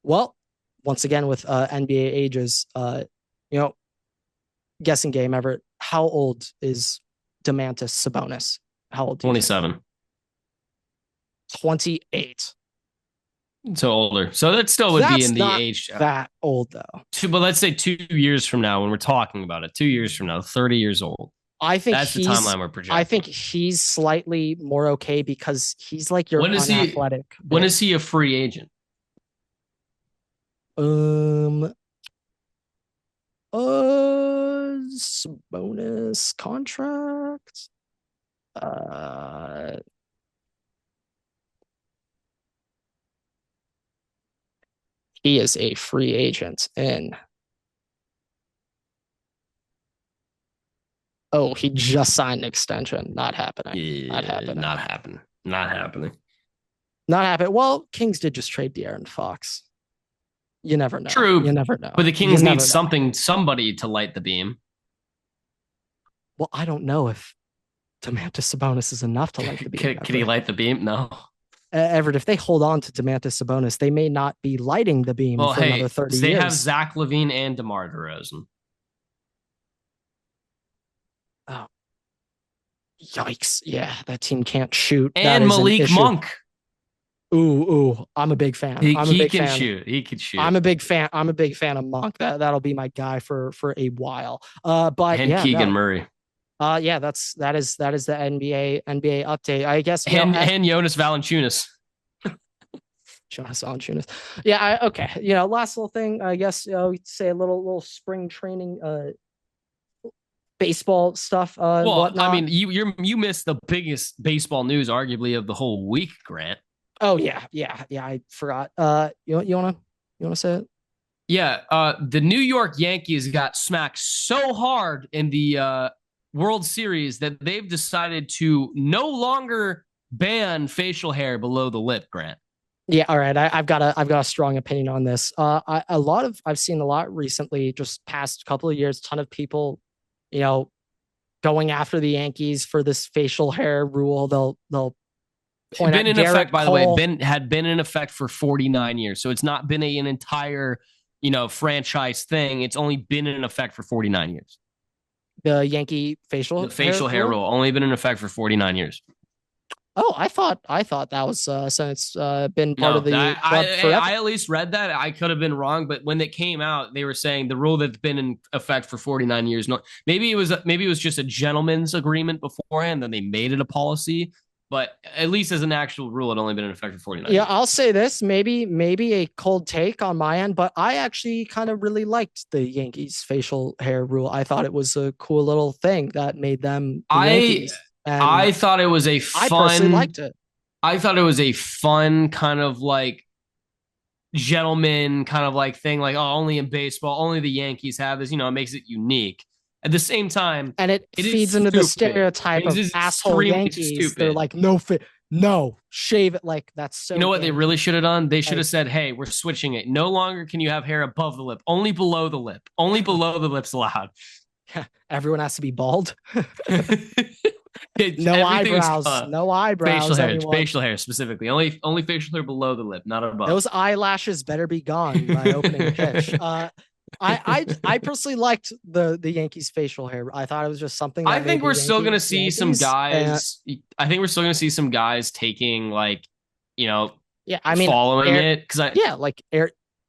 Well, once again with NBA ages, guessing game, Everett, how old is Domantas Sabonis? How old? 27. 28. So older. So that still would be in the age. That old though. But let's say 2 years from now, when we're talking about it, 2 years from now, 30 years old. I think that's the timeline we're projecting. I think he's slightly more okay because he's like your unathletic. When is he a free agent? Bonus contract. He is a free agent in. Oh, he just signed an extension. Not happening. Yeah, not happening. Not happening. Not happening. Well, Kings did just trade De'Aaron Fox. You never know. True. You never know. But the Kings need somebody to light the beam. Well, I don't know if Domantas Sabonis is enough to light the beam. Can he light the beam? No. Everett, if they hold on to Domantas Sabonis, they may not be lighting the beam for another 30 years. They have Zach LaVine and DeMar DeRozan. Oh. Yikes. Yeah, that team can't shoot. And Malik Monk. I'm a big fan. He I'm a he big can fan. shoot. He can shoot. I'm a big fan. I'm a big fan of Monk. That'll be my guy for a while. But And yeah, Keegan no. Murray. Yeah, that is the NBA update. I guess And Jonas Valanciunas. Jonas Valanciunas. Yeah, okay. Last little thing. I guess we'd say a little spring training baseball stuff and Well, I whatnot. mean, you missed the biggest baseball news, arguably, of the whole week, Grant. Oh yeah. I forgot. You wanna say it? Yeah, the New York Yankees got smacked so hard in the World Series that they've decided to no longer ban facial hair below the lip, Grant. Yeah, all right. I've got a strong opinion on this. I've seen a lot recently, just past couple of years, ton of people, you know, going after the Yankees for this facial hair rule. They'll point Been at in effect, Garrett by the way, Cole. had been in effect for 49 years. So it's not been an entire, franchise thing. It's only been in effect for 49 years. The Yankee facial The hair facial hair rule. rule only been in effect for 49 years. Oh, I thought that was since been part of No, the club forever. I at least read that. I could have been wrong, but when it came out, they were saying the rule that's been in effect for 49 years. No, maybe it was just a gentleman's agreement beforehand, then they made it a policy. But at least as an actual rule, it only been in effect for 49 Yeah, years. I'll say this, maybe a cold take on my end, but I actually kind of really liked the Yankees facial hair rule. I thought it was a cool little thing that made them the I Yankees. And I thought it was a I personally fun. liked it. I thought it was a fun kind of like gentleman kind of like thing. Like, oh, only in baseball, only the Yankees have this. It makes it unique. At the same time, And it it is feeds into the stupid. stereotype It of is asshole extremely Yankees. They're stupid. like, no fit, no, shave it. Like, that's You so know what they really Yankee. should have done? They should have Like, said, "Hey, we're switching it. No longer can you have hair above the lip. Only below the lip. Only below the lip's allowed." everyone has to be bald. No Everything is eyebrows, no facial eyebrows, hair. It's everyone. facial hair specifically. Only facial hair below the lip, not above. Those eyelashes better be gone by opening pitch. I personally liked the Yankees facial hair. I thought it was just something I that made think the we're still gonna Yankees see some Yankees. And guys. I think we're still gonna see some guys taking like, you know, yeah, I mean, following it because I yeah, like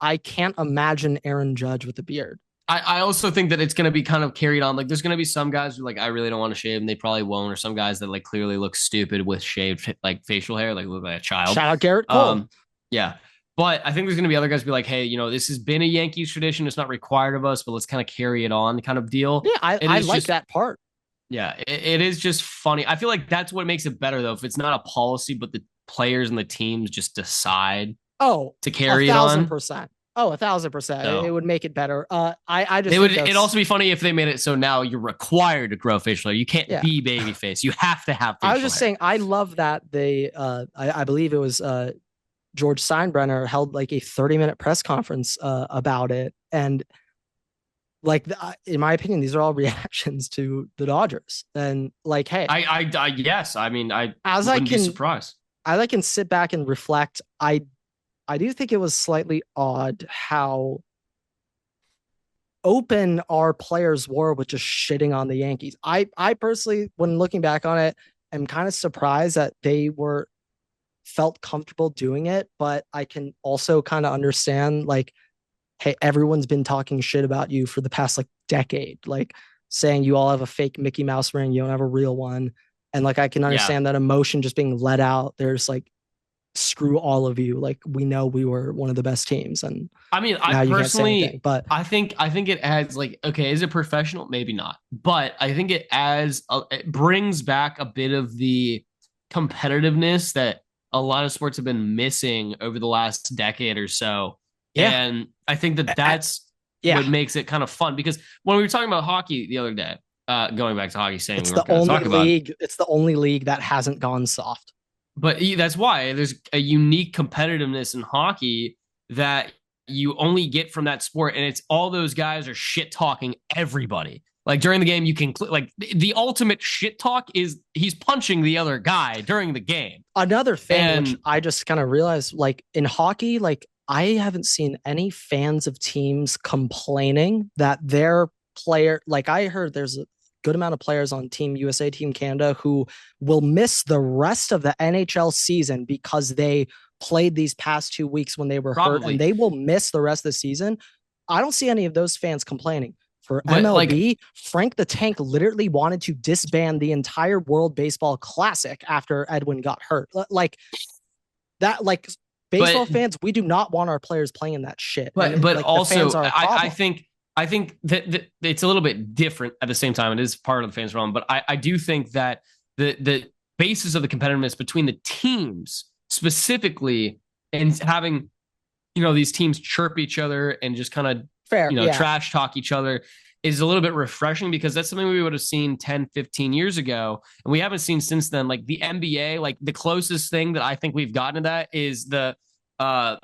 I can't imagine Aaron Judge with a beard. I also think that it's going to be kind of carried on. Like, there's going to be some guys who like I really don't want to shave, and they probably won't, or some guys that like clearly look stupid with shaved like facial hair, like look like a child. Shout out Garrett Cole. Um, yeah. But I think there's going to be other guys be like, hey, this has been a Yankees tradition. It's not required of us, but let's kind of carry it on, kind of deal. Yeah, It I is like just, that part. yeah, it is just funny. I feel like that's what makes it better, though. If it's not a policy, but the players and the teams just decide Oh, to a carry it thousand on. percent. Oh, 1,000%. It So would make it better. I just they think would. It'd that's also be funny if they made it so now you're required to grow facial hair. You can't yeah. be babyface. You have to have I was facial just hair. saying I love that they I believe it was George Steinbrenner held like a 30-minute press conference about it. And like in my opinion, these are all reactions to the Dodgers. And like, hey, Yes. I mean, I as I wouldn't be can surprised. as I can sit back and reflect, I do think it was slightly odd how open our players were with just shitting on the Yankees. I personally, when looking back on it, am kind of surprised that they were felt comfortable doing it, but I can also kind of understand like, hey, everyone's been talking shit about you for the past like decade, like saying you all have a fake Mickey Mouse ring, you don't have a real one. And like I can Yeah. understand that emotion just being let out. There's like screw all of you. Like we know we were one of the best teams and I mean, I now you can't say anything. personally, But I think it adds like, okay, is it professional? Maybe not, but I think it brings back a bit of the competitiveness that a lot of sports have been missing over the last decade or so. yeah, And I think that I, that's yeah, what makes it kind of fun because when we were talking about hockey the other day, going back to hockey, saying it's we the weren't going to only talk about it, league. It's the only league that hasn't gone soft. but that's why there's a unique competitiveness in hockey that you only get from that sport. And it's all those guys are shit talking everybody. Like during the game, you can like the ultimate shit talk is he's punching the other guy during the game. Another thing which And I just kind of realized, like in hockey, like I haven't seen any fans of teams complaining that their player, like I heard there's a good amount of players on Team USA, Team Canada who will miss the rest of the NHL season because they played these past 2 weeks when they were hurt, and Probably. they will miss the rest of the season. I don't see any of those fans complaining. For But like, MLB, Frank the Tank literally wanted to disband the entire World Baseball Classic after Edwin got hurt. Like that, like baseball but fans, we do not want our players playing that shit. And but like the fans also are a problem. I think that it's a little bit different at the same time. It is part of the fans' realm, but I do think that the basis of the competitiveness between the teams specifically and having these teams chirp each other and just kind of Fair, yeah. trash talk each other is a little bit refreshing, because that's something we would have seen 10, 15 years ago. And we haven't seen since then. Like the NBA, like the closest thing that I think we've gotten to that is the God,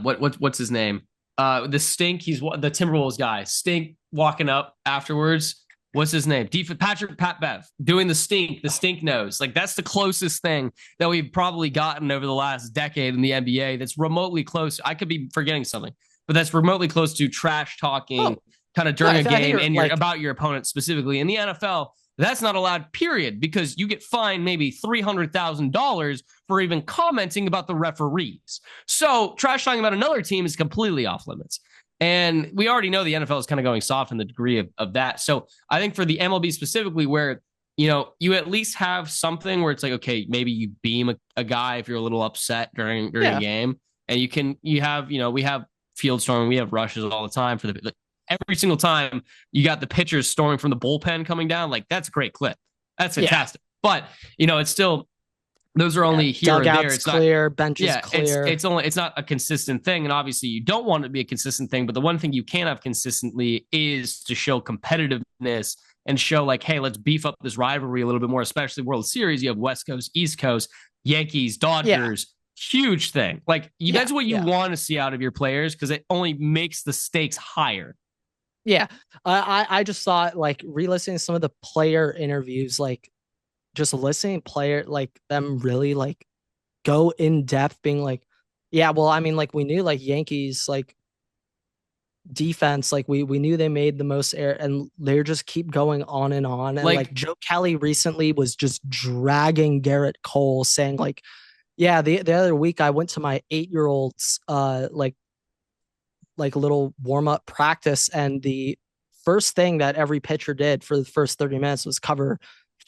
what's his name? The Stink. He's the Timberwolves guy. Stink walking up afterwards. What's his name? Pat Bev doing the stink nose. Like that's the closest thing that we've probably gotten over the last decade in the NBA. That's remotely close. I could be forgetting something, but that's remotely close to trash talking kind of during a game and about your opponent specifically. In the NFL, that's not allowed, period, because you get fined maybe $300,000 for even commenting about the referees. So trash talking about another team is completely off limits. And we already know the NFL is kind of going soft in the degree of that. So I think for the MLB specifically, where, you at least have something where it's like, okay, maybe you beam a guy if you're a little upset during a game. And we have field storming, we have rushes all the time every single time you got the pitchers storming from the bullpen coming down. Like that's a great clip. That's fantastic. But, it's still, those are only here or there. It's clear, benches clear. It's not a consistent thing. And obviously you don't want it to be a consistent thing, but the one thing you can have consistently is to show competitiveness and show like, hey, let's beef up this rivalry a little bit more, especially World Series. You have West Coast, East Coast, Yankees, Dodgers, huge thing. Like that's what you want to see out of your players, because it only makes the stakes higher. Yeah. I just thought like re-listening to some of the player interviews, like just listening player like them really like go in depth, being like, yeah, well, I mean, like we knew like Yankees like defense, like we knew they made the most air, and they just keep going on and on. And like Joe Kelly recently was just dragging Garrett Cole, saying like, yeah, the other week I went to my 8-year-old's like little warm-up practice, and the first thing that every pitcher did for the first 30 minutes was cover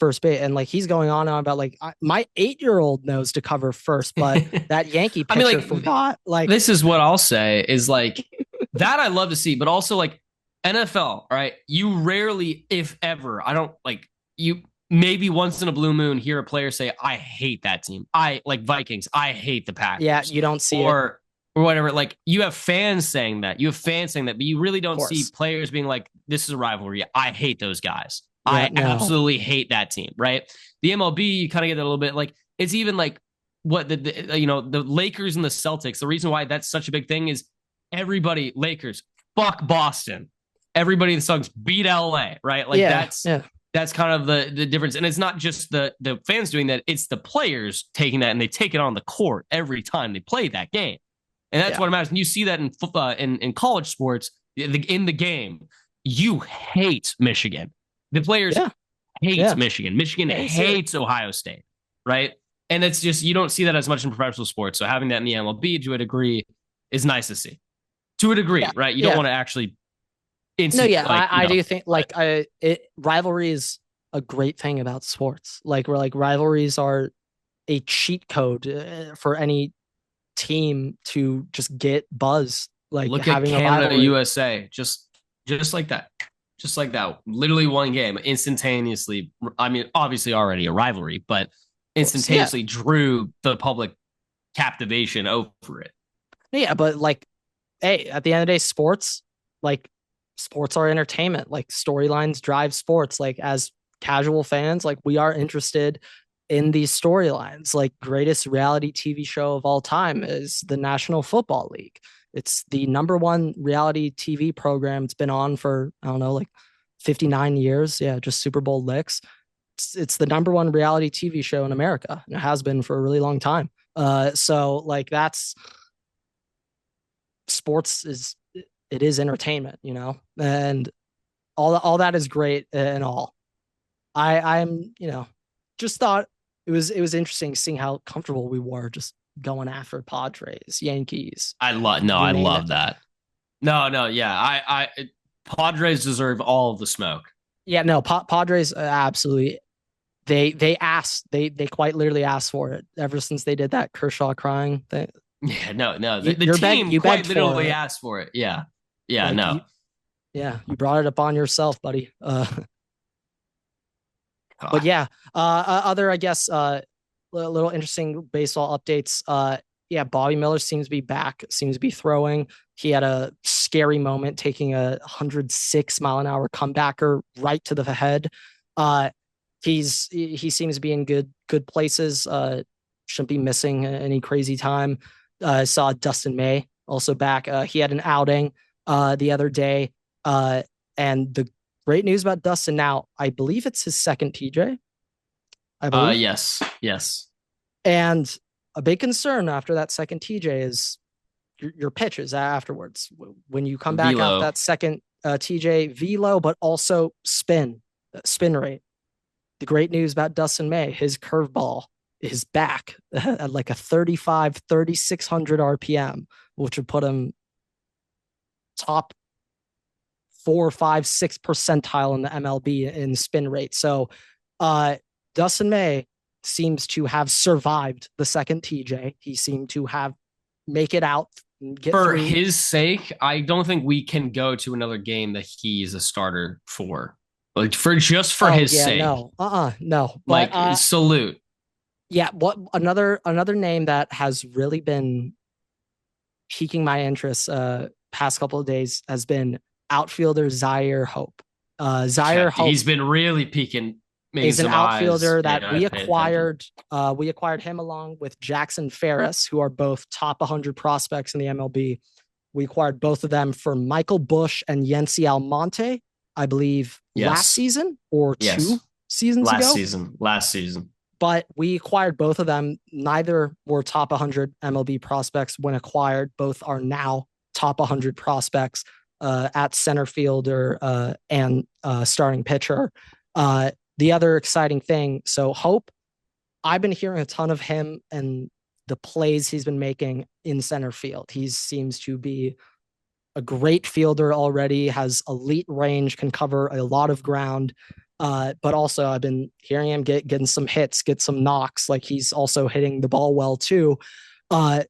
first base. And like he's going on about like, my 8-year-old knows to cover first, but that Yankee pitcher forgot. Like this is what I'll say is like that I love to see, but also like NFL, right? You rarely, if ever, I don't like you maybe once in a blue moon hear a player say, I hate that team. I like Vikings. I hate the Packers. Yeah, you don't see it. Or whatever. Like you have fans saying that. But you really don't see players being like, this is a rivalry. I hate those guys. I absolutely hate that team, right? The MLB, you kind of get a little bit like, it's even like what the Lakers and the Celtics. The reason why that's such a big thing is everybody, Lakers, fuck Boston. Everybody in the songs beat LA, right? Like that's kind of the difference. And it's not just the fans doing that, it's the players taking that and they take it on the court every time they play that game. And that's what matters. And you see that in college sports, in the game, you hate Michigan. The players hate Michigan. Michigan hates Ohio State, right? And it's just, you don't see that as much in professional sports. So having that in the MLB to a degree is nice to see. To a degree, right? You don't want to actually. I do think like rivalry is a great thing about sports. Like we're like rivalries are a cheat code for any team to just get buzz. Like look at Canada, USA, just like that. Just like that, literally one game instantaneously. I mean, obviously already a rivalry, but instantaneously drew the public captivation over it. Yeah, but like, hey, at the end of the day, sports are entertainment. Like storylines drive sports. Like as casual fans, like we are interested in these storylines. Like greatest reality TV show of all time is the National Football League. It's the #1 reality TV program. It's been on for, I don't know, like 59 years. Yeah, just Super Bowl licks. It's the #1 reality TV show in America. And it has been for a really long time. So like that's sports it is entertainment, and all that is great and all. I'm just thought it was interesting seeing how comfortable we were just going after Padres, Yankees, I you name it. love that. No, yeah. Padres deserve all of the smoke. Yeah, no, Padres absolutely. They quite literally asked for it ever since they did that Kershaw crying thing. Yeah, no. The You're beg team you quite begged for literally it. asked for it. Yeah. Yeah, Like no. you, yeah, you brought it upon yourself, buddy. But God. yeah, other I guess little interesting baseball updates. Yeah, Bobby Miller seems to be back, seems to be throwing. He had a scary moment taking a 106-mile-an-hour comebacker right to the head. Uh, he seems to be in good places. Shouldn't be missing any crazy time. I saw Dustin May also back. He had an outing the other day. And the great news about Dustin now, I believe it's his second TJ. I believe. Yes. And a big concern after that second TJ is your pitches afterwards. When you come back off Velo. that second TJ, velo, but also spin rate. The great news about Dustin May, his curveball is back at like a 3,600 RPM, which would put him top 4, 5, 6 percentile in the MLB in spin rate. So Dustin May seems to have survived the second TJ. He seemed to have make it out, get For through. his sake, I don't think we can go to another game that he's a starter for. Like for Oh his yeah, sake. no. But Like salute. yeah, what another name that has really been piquing my interest past couple of days has been outfielder Zaire Hope. Zaire Okay. Hope He's been really peaking, making is an some eyes. outfielder that Yeah, I we pay attention. acquired. We acquired him along with Jackson Ferris, who are both top 100 prospects in the MLB. We acquired both of them for Michael Bush and Yency Almonte, I believe, last Yes. season or Yes. 2 seasons Last ago. season. Last season. But we acquired both of them. Neither were top 100 MLB prospects when acquired. Both are now top 100 prospects at center fielder and starting pitcher. The other exciting thing, so Hope, I've been hearing a ton of him and the plays he's been making in center field. He seems to be a great fielder already, has elite range, can cover a lot of ground. But also, I've been hearing him getting some hits, get some knocks. Like he's also hitting the ball well too. But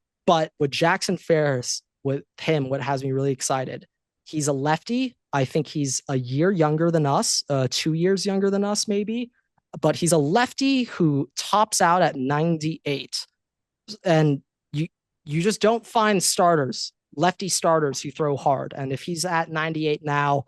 with Jackson Ferris, with him, what has me really excited, he's a lefty. I think he's a year younger than us, 2 years younger than us, maybe. But he's a lefty who tops out at 98. And you just don't find lefty starters who throw hard. And if he's at 98 now,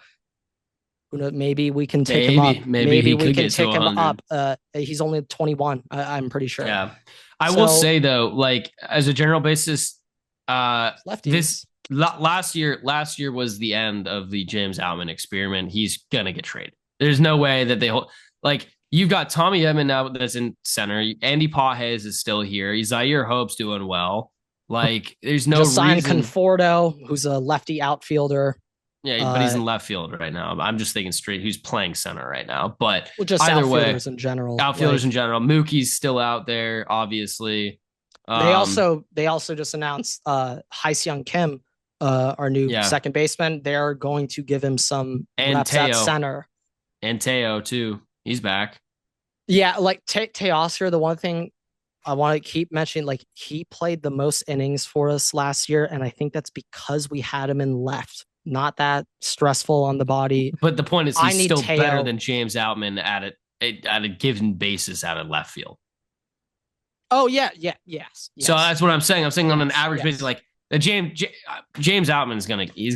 maybe we can take him up. Maybe Maybe he we could can get to take him 100. up. He's only 21, I'm pretty sure. Yeah. I will So say though, like as a general basis, this lefties. last year was the end of the James Outman experiment. He's gonna get traded. There's no way that they hold like you've got Tommy Edman now that's in center. Andy Pages is still here. Zaire Hope's doing well. Like there's no Just signed reason. Conforto, who's a lefty outfielder. Yeah, but he's in left field right now. I'm just thinking straight. Who's playing center right now? But Well, just either way, outfielders in general. outfielders in general. Mookie's still out there, obviously. They also just announced Hyseung Kim, our new Yeah, second baseman. They're going to give him some and reps at Teo center. and Teo too. He's back. Yeah, like Teoscar, the one thing I want to keep mentioning, like he played the most innings for us last year, and I think that's because we had him in left. Not that stressful on the body. But the point is, I he's need still better Teo. than James Outman at a given basis out of left field. Oh yeah, yes. So that's what I'm saying. I'm saying on an average basis, yes. like the James Outman is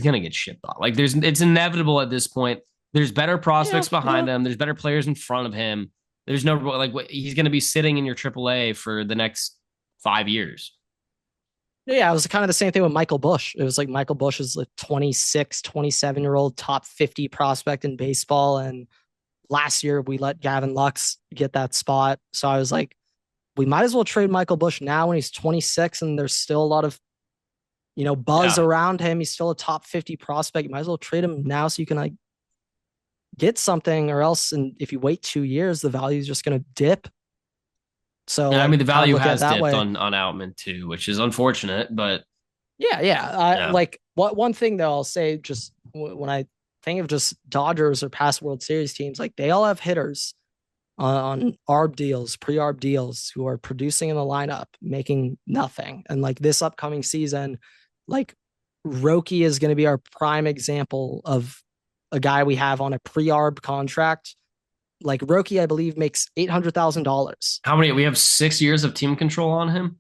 gonna get shipped off. Like it's inevitable at this point. There's better prospects behind him. There's better players in front of him. There's no like he's gonna be sitting in your AAA for the next 5 years. Yeah, it was kind of the same thing with Michael Bush. It was like Michael Bush is a 26, 27-year-old top 50 prospect in baseball. And last year we let Gavin Lux get that spot. So I was like, we might as well trade Michael Bush now when he's 26 and there's still a lot of, buzz around him. He's still a top 50 prospect. You might as well trade him now so you can like get something, or else, and if you wait 2 years, the value is just going to dip. So Yeah, I like mean the kind of value look at it has that dipped way. on Outman too, which is unfortunate, but Yeah. yeah. Like what one thing that I'll say, just when I think of just Dodgers or past World Series teams, like they all have hitters on ARB deals, pre-ARB deals, who are producing in the lineup, making nothing. And like this upcoming season, like Roki is going to be our prime example of a guy we have on a pre-ARB contract. Like Roki, I believe, makes $800,000. How many? We have 6 years of team control on him.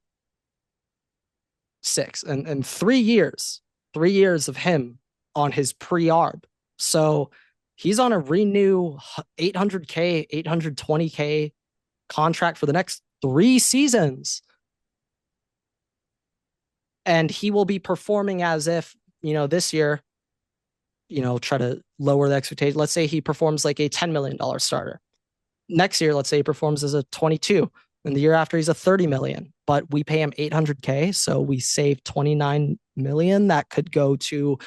Six and 3 years, 3 years of him on his pre-ARB. So he's on a renew 800K, 820K contract for the next 3 seasons. And he will be performing as if, this year, try to lower the expectation. Let's say he performs like a $10 million starter. Next year, let's say he performs as a 22, and the year after he's a 30 million, but we pay him 800K. So we save 29 million that could go to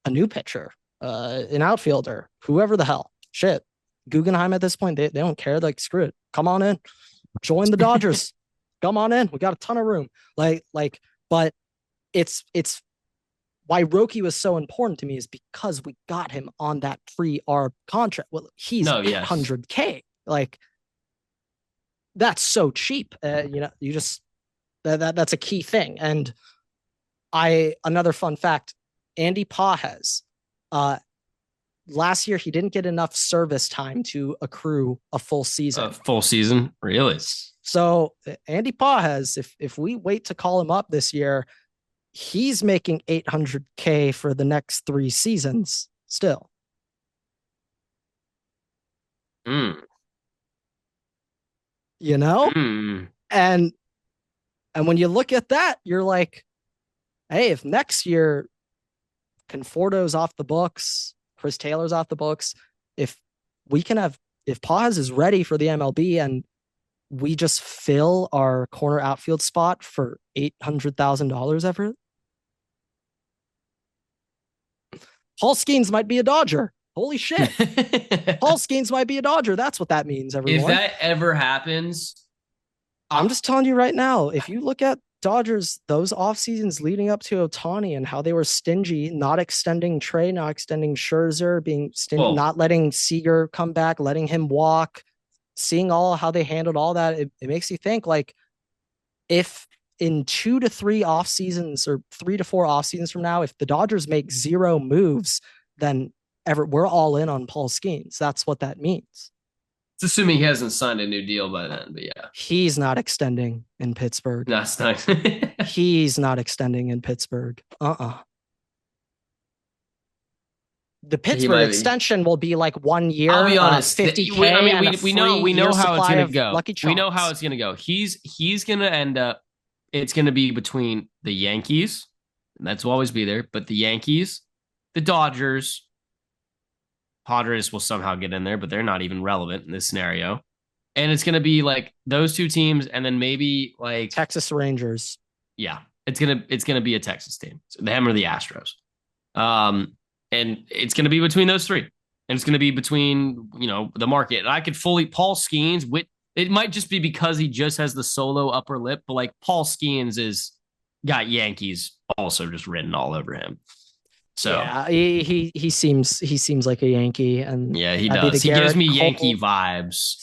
a new pitcher, an outfielder, whoever the hell. Shit. Guggenheim at this point, they don't care. Like, screw it. Come on in. Join the Dodgers. Come on in. We got a ton of room. But it's why Roki was so important to me is because we got him on that pre-ARB contract. Well, he's No, yes. 800K. Like, that's so cheap. You just that's a key thing. And another fun fact, Andy Pages, last year he didn't get enough service time to accrue a full season. A full season, really? So Andy Pages, if we wait to call him up this year, he's making 800K for the next 3 seasons still. Mm. You know? Mm. And when you look at that, you're like, hey, if next year Conforto's off the books, Chris Taylor's off the books, if we can have, if Paz is ready for the MLB and we just fill our corner outfield spot for $800,000 ever, Paul Skeens might be a Dodger. Holy shit. Paul Skeens might be a Dodger. That's what that means, everyone. If that ever happens, I'm just telling you right now, if you look at Dodgers, those off seasons leading up to Ohtani and how they were stingy, not extending Trey, not extending Scherzer, being stingy, not letting Seager come back, letting him walk, seeing all how they handled all that, it makes you think, like, if in 2 to 3 off seasons or 3 to 4 off seasons from now, if the Dodgers make 0 moves, then we're all in on Paul Skeens. That's what that means. It's assuming he hasn't signed a new deal by then, but yeah. He's not extending in Pittsburgh. That's nice. He's not extending in Pittsburgh. The Pittsburgh extension will be like 1 year. I'll be honest. 50K. I mean, we know how it's going to go. We know how it's going to go. He's going to end up. It's going to be between the Yankees, and that's will always be there. But the Yankees, the Dodgers, Padres will somehow get in there, but they're not even relevant in this scenario. And it's going to be like those 2 teams, and then maybe like Texas Rangers. Yeah, it's gonna be a Texas team, so them or the Astros. And it's going to be between those 3. And it's going to be between, the market. And I could fully, Paul Skeens, it might just be because he just has the solo upper lip, but like Paul Skeens got Yankees also just written all over him. So yeah, he seems like a Yankee, and yeah, he does. He gives me Yankee vibes.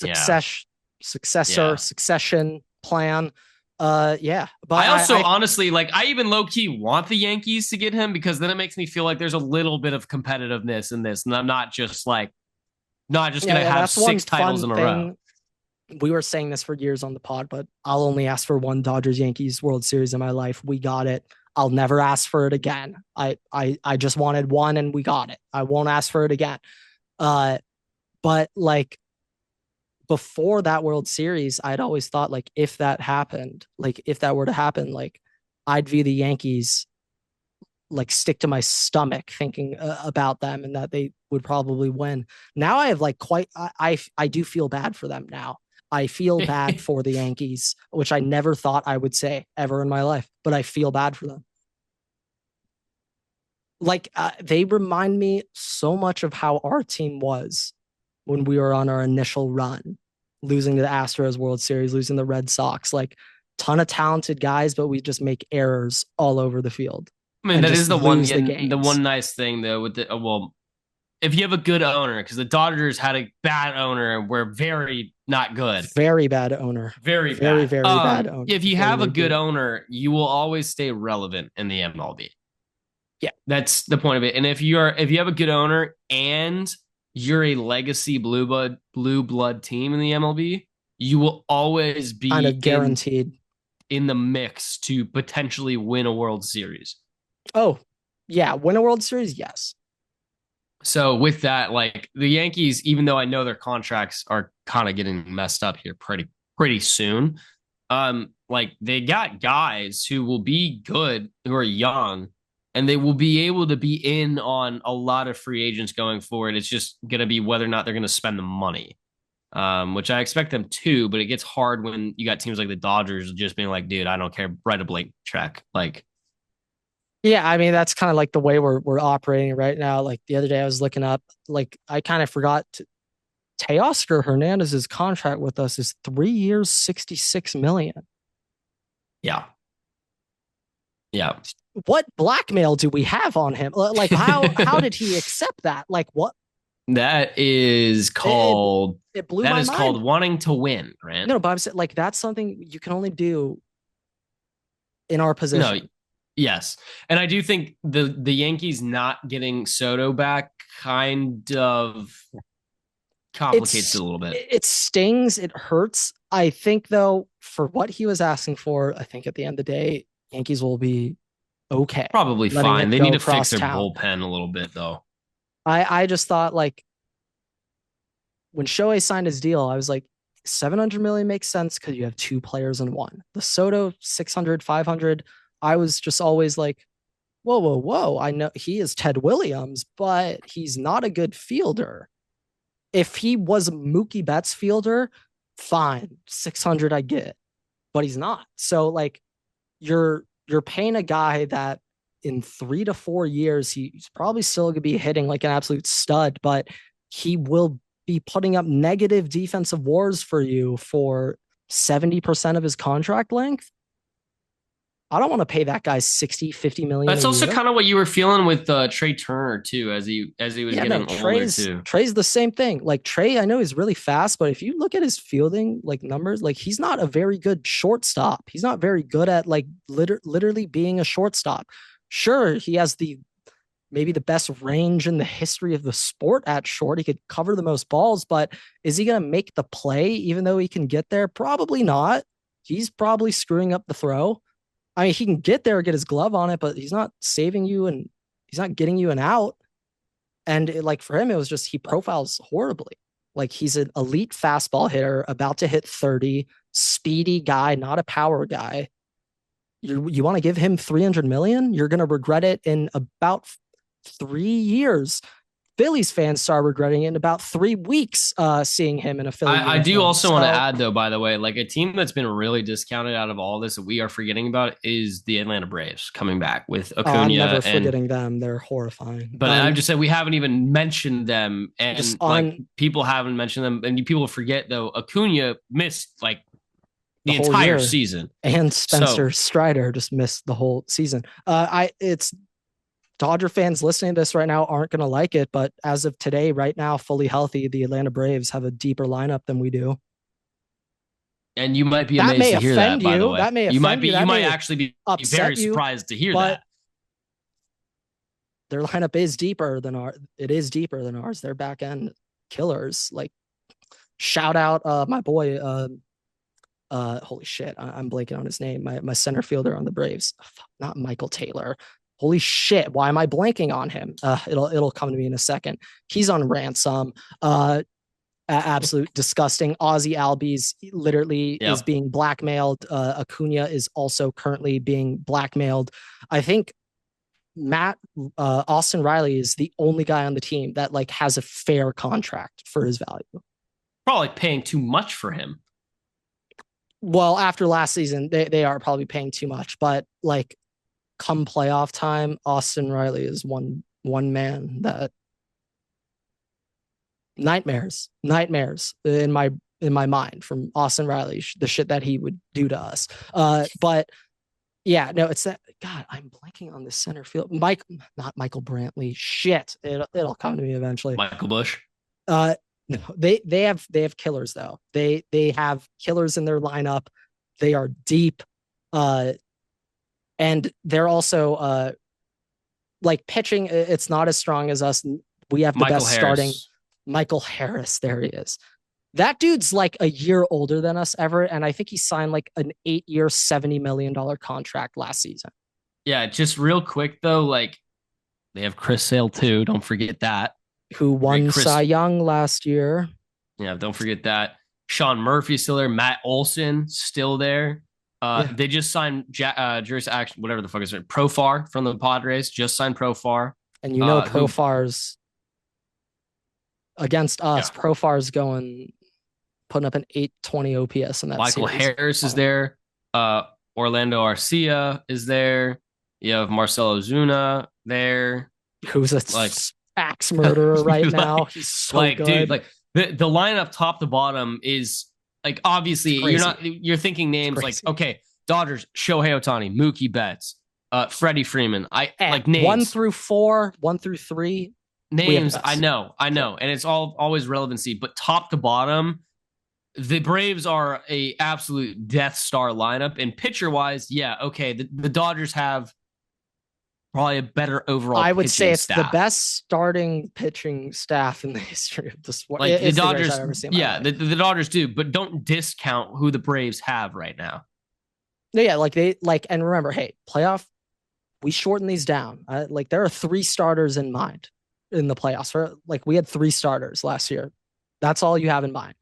Succession plan. Yeah, but I also honestly, like, I even low key want the Yankees to get him, because then it makes me feel like there's a little bit of competitiveness in this, and I'm not just gonna have 6 titles in a row. We were saying this for years on the pod, but I'll only ask for 1 Dodgers Yankees World Series in my life. We got it. I'll never ask for it again. I just wanted 1 and we got it. I won't ask for it again. But like, before that World Series, I'd always thought, like, if that were to happen, like, I'd view the Yankees, like, stick to my stomach thinking about them, and that they would probably win. Now I have like I do feel bad for them now. I feel bad for the Yankees, which I never thought I would say ever in my life, but I feel bad for them. Like, they remind me so much of how our team was when we were on our initial run. losing to the Astros World Series, losing the Red Sox, like ton of talented guys, but we just make errors all over the field I mean, and that is just the one lose the getting the games. one nice thing though with the well, if you have a good owner, because the Dodgers had a bad owner and were very not good. Very bad owner. Very Very, bad. very bad owner If you before he have a made good the. owner, you will always stay relevant in the MLB. Yeah. That's the point of it. And if you have a good owner and you're a legacy blue blood team in the MLB, you will always Kind be of guaranteed. in the mix to potentially win a World Series. Oh, yeah. Win a World Series? Yes. So with that, like the Yankees, even though I know their contracts are kind of getting messed up here pretty soon, like they got guys who will be good, who are young, and they will be able to be in on a lot of free agents going forward. It's just gonna be whether or not they're gonna spend the money. Which I expect them to, but it gets hard when you got teams like the Dodgers just being like, dude, I don't care, write a blank check. Like, Yeah, I mean that's kind of like the way we're operating right now. Like the other day I was looking up, like I kind of forgot Teoscar Hernandez's contract with us is 3 years, 66 million. yeah. Yeah. What blackmail do we have on him? Like how did he accept that? Like what? That is called It blew my mind. wanting to win, Grant. No, but I'm saying like that's something you can only do in our No, position. yes. And I do think the Yankees not getting Soto back kind of complicates it a little bit. It stings, it hurts. I think though, for what he was asking for, I think at the end of the day, Yankees will be okay. Probably Letting fine. it They go need to fix across their town. bullpen a little bit though. I just thought like when Shohei signed his deal, I was like, 700 million makes sense because you have two players in one. The Soto 600, 500. I was just always like, whoa, whoa, whoa. I know he is Ted Williams, but he's not a good fielder. If he was Mookie Betts fielder, fine, 600 I get, but he's not. So like you're paying a guy that in 3 to 4 years he's probably still going to be hitting like an absolute stud, but he will be putting up negative defensive wars for you for 70% of his contract length. I don't want to pay that guy 60, 50 million a That's also year. kind of what you were feeling with Trey Turner too, as he was Yeah, no, getting older too. Trey's the same thing. Like Trey, I know he's really fast, but if you look at his fielding like numbers, like he's not a very good shortstop. He's not very good at like literally being a shortstop. Sure, he has the maybe the best range in the history of the sport at short. He could cover the most balls, but is he going to make the play even though he can get there? Probably not. He's probably screwing up the throw. I mean, he can get there, get his glove on it, but he's not saving you and he's not getting you an out. And like for him, it was just he profiles horribly. Like he's an elite fastball hitter, about to hit 30, speedy guy, not a power guy. You want to give him 300 million? You're going to regret it in about 3 years. Phillies fans start regretting it in about 3 weeks, seeing him in a Philly I do uniform. also want to add though, by the way, like a team that's been really discounted out of all this that we are forgetting about is the Atlanta Braves coming back with Acuna. I'm never forgetting them. They're horrifying. But I've just said we haven't even mentioned them, and just like people haven't mentioned them, and people forget though. Acuna missed like the whole entire year. season, and Spencer Strider just missed the whole season. It's Dodger fans listening to this right now aren't going to like it, but as of today, right now, fully healthy, the Atlanta Braves have a deeper lineup than we do. And you might be amazed to hear that, by the way. That may offend you. You might actually be very surprised to hear that. Their lineup is deeper than ours. It is deeper than ours. They're back end killers. Like, shout out my boy. Holy shit, I'm blanking on his name. My center fielder on the Braves, not Michael Taylor. Holy shit, why am I blanking on him? It'll come to me in a second. He's on ransom. Absolute disgusting. Ozzy Albies literally is being blackmailed. Acuna is also currently being blackmailed. I think Austin Riley is the only guy on the team that like has a fair contract for his value. Probably paying too much for him. Well, after last season, they are probably paying too much, but like come playoff time, Austin Riley is one man that nightmares in my in my mind from Austin Riley, the shit that he would do to us. But yeah, no, it's that. God, I'm blanking on the center field. Not Michael Brantley. Shit, it'll come to me eventually. Michael Bush. Uh, no, they have killers though. They have killers in their lineup. They are deep, and they're also like pitching. It's not as strong as us. We have the Michael best Harris. starting. Michael Harris, there he is. That dude's like a year older than us ever, and I think he signed like an 8-year, $70 million contract last season. Yeah, just real quick though, like they have Chris Sale too. Don't forget that. Who won Cy Young last year? Yeah, don't forget that. Sean Murphy's still there. Matt Olson still there. They just signed Juris Action, whatever the fuck is it, Profar from the Padres. Just signed Profar, and you know Profar's against us. Yeah. Profar's putting up an 820 OPS in that. Michael series. Harris is there. Orlando Arcia is there. You have Marcelo Zuna there, who's a axe murderer right now. He's so good. Dude, like the lineup top to bottom is like obviously you're thinking names like okay, Dodgers, Shohei Ohtani, Mookie Betts, Freddie Freeman. Like names 1 through 4, 1 through 3 names. I know, and it's always relevancy. But top to bottom, the Braves are a absolute Death Star lineup. And pitcher wise, yeah, okay, the Dodgers have probably a better overall. I would say it's staff. The best starting pitching staff in the history of the sport. Like the Dodgers, the Dodgers do, but don't discount who the Braves have right now. Yeah, and remember, hey, playoff, we shorten these down. Like there are 3 starters in mind in the playoffs. Like we had 3 starters last year. That's all you have in mind.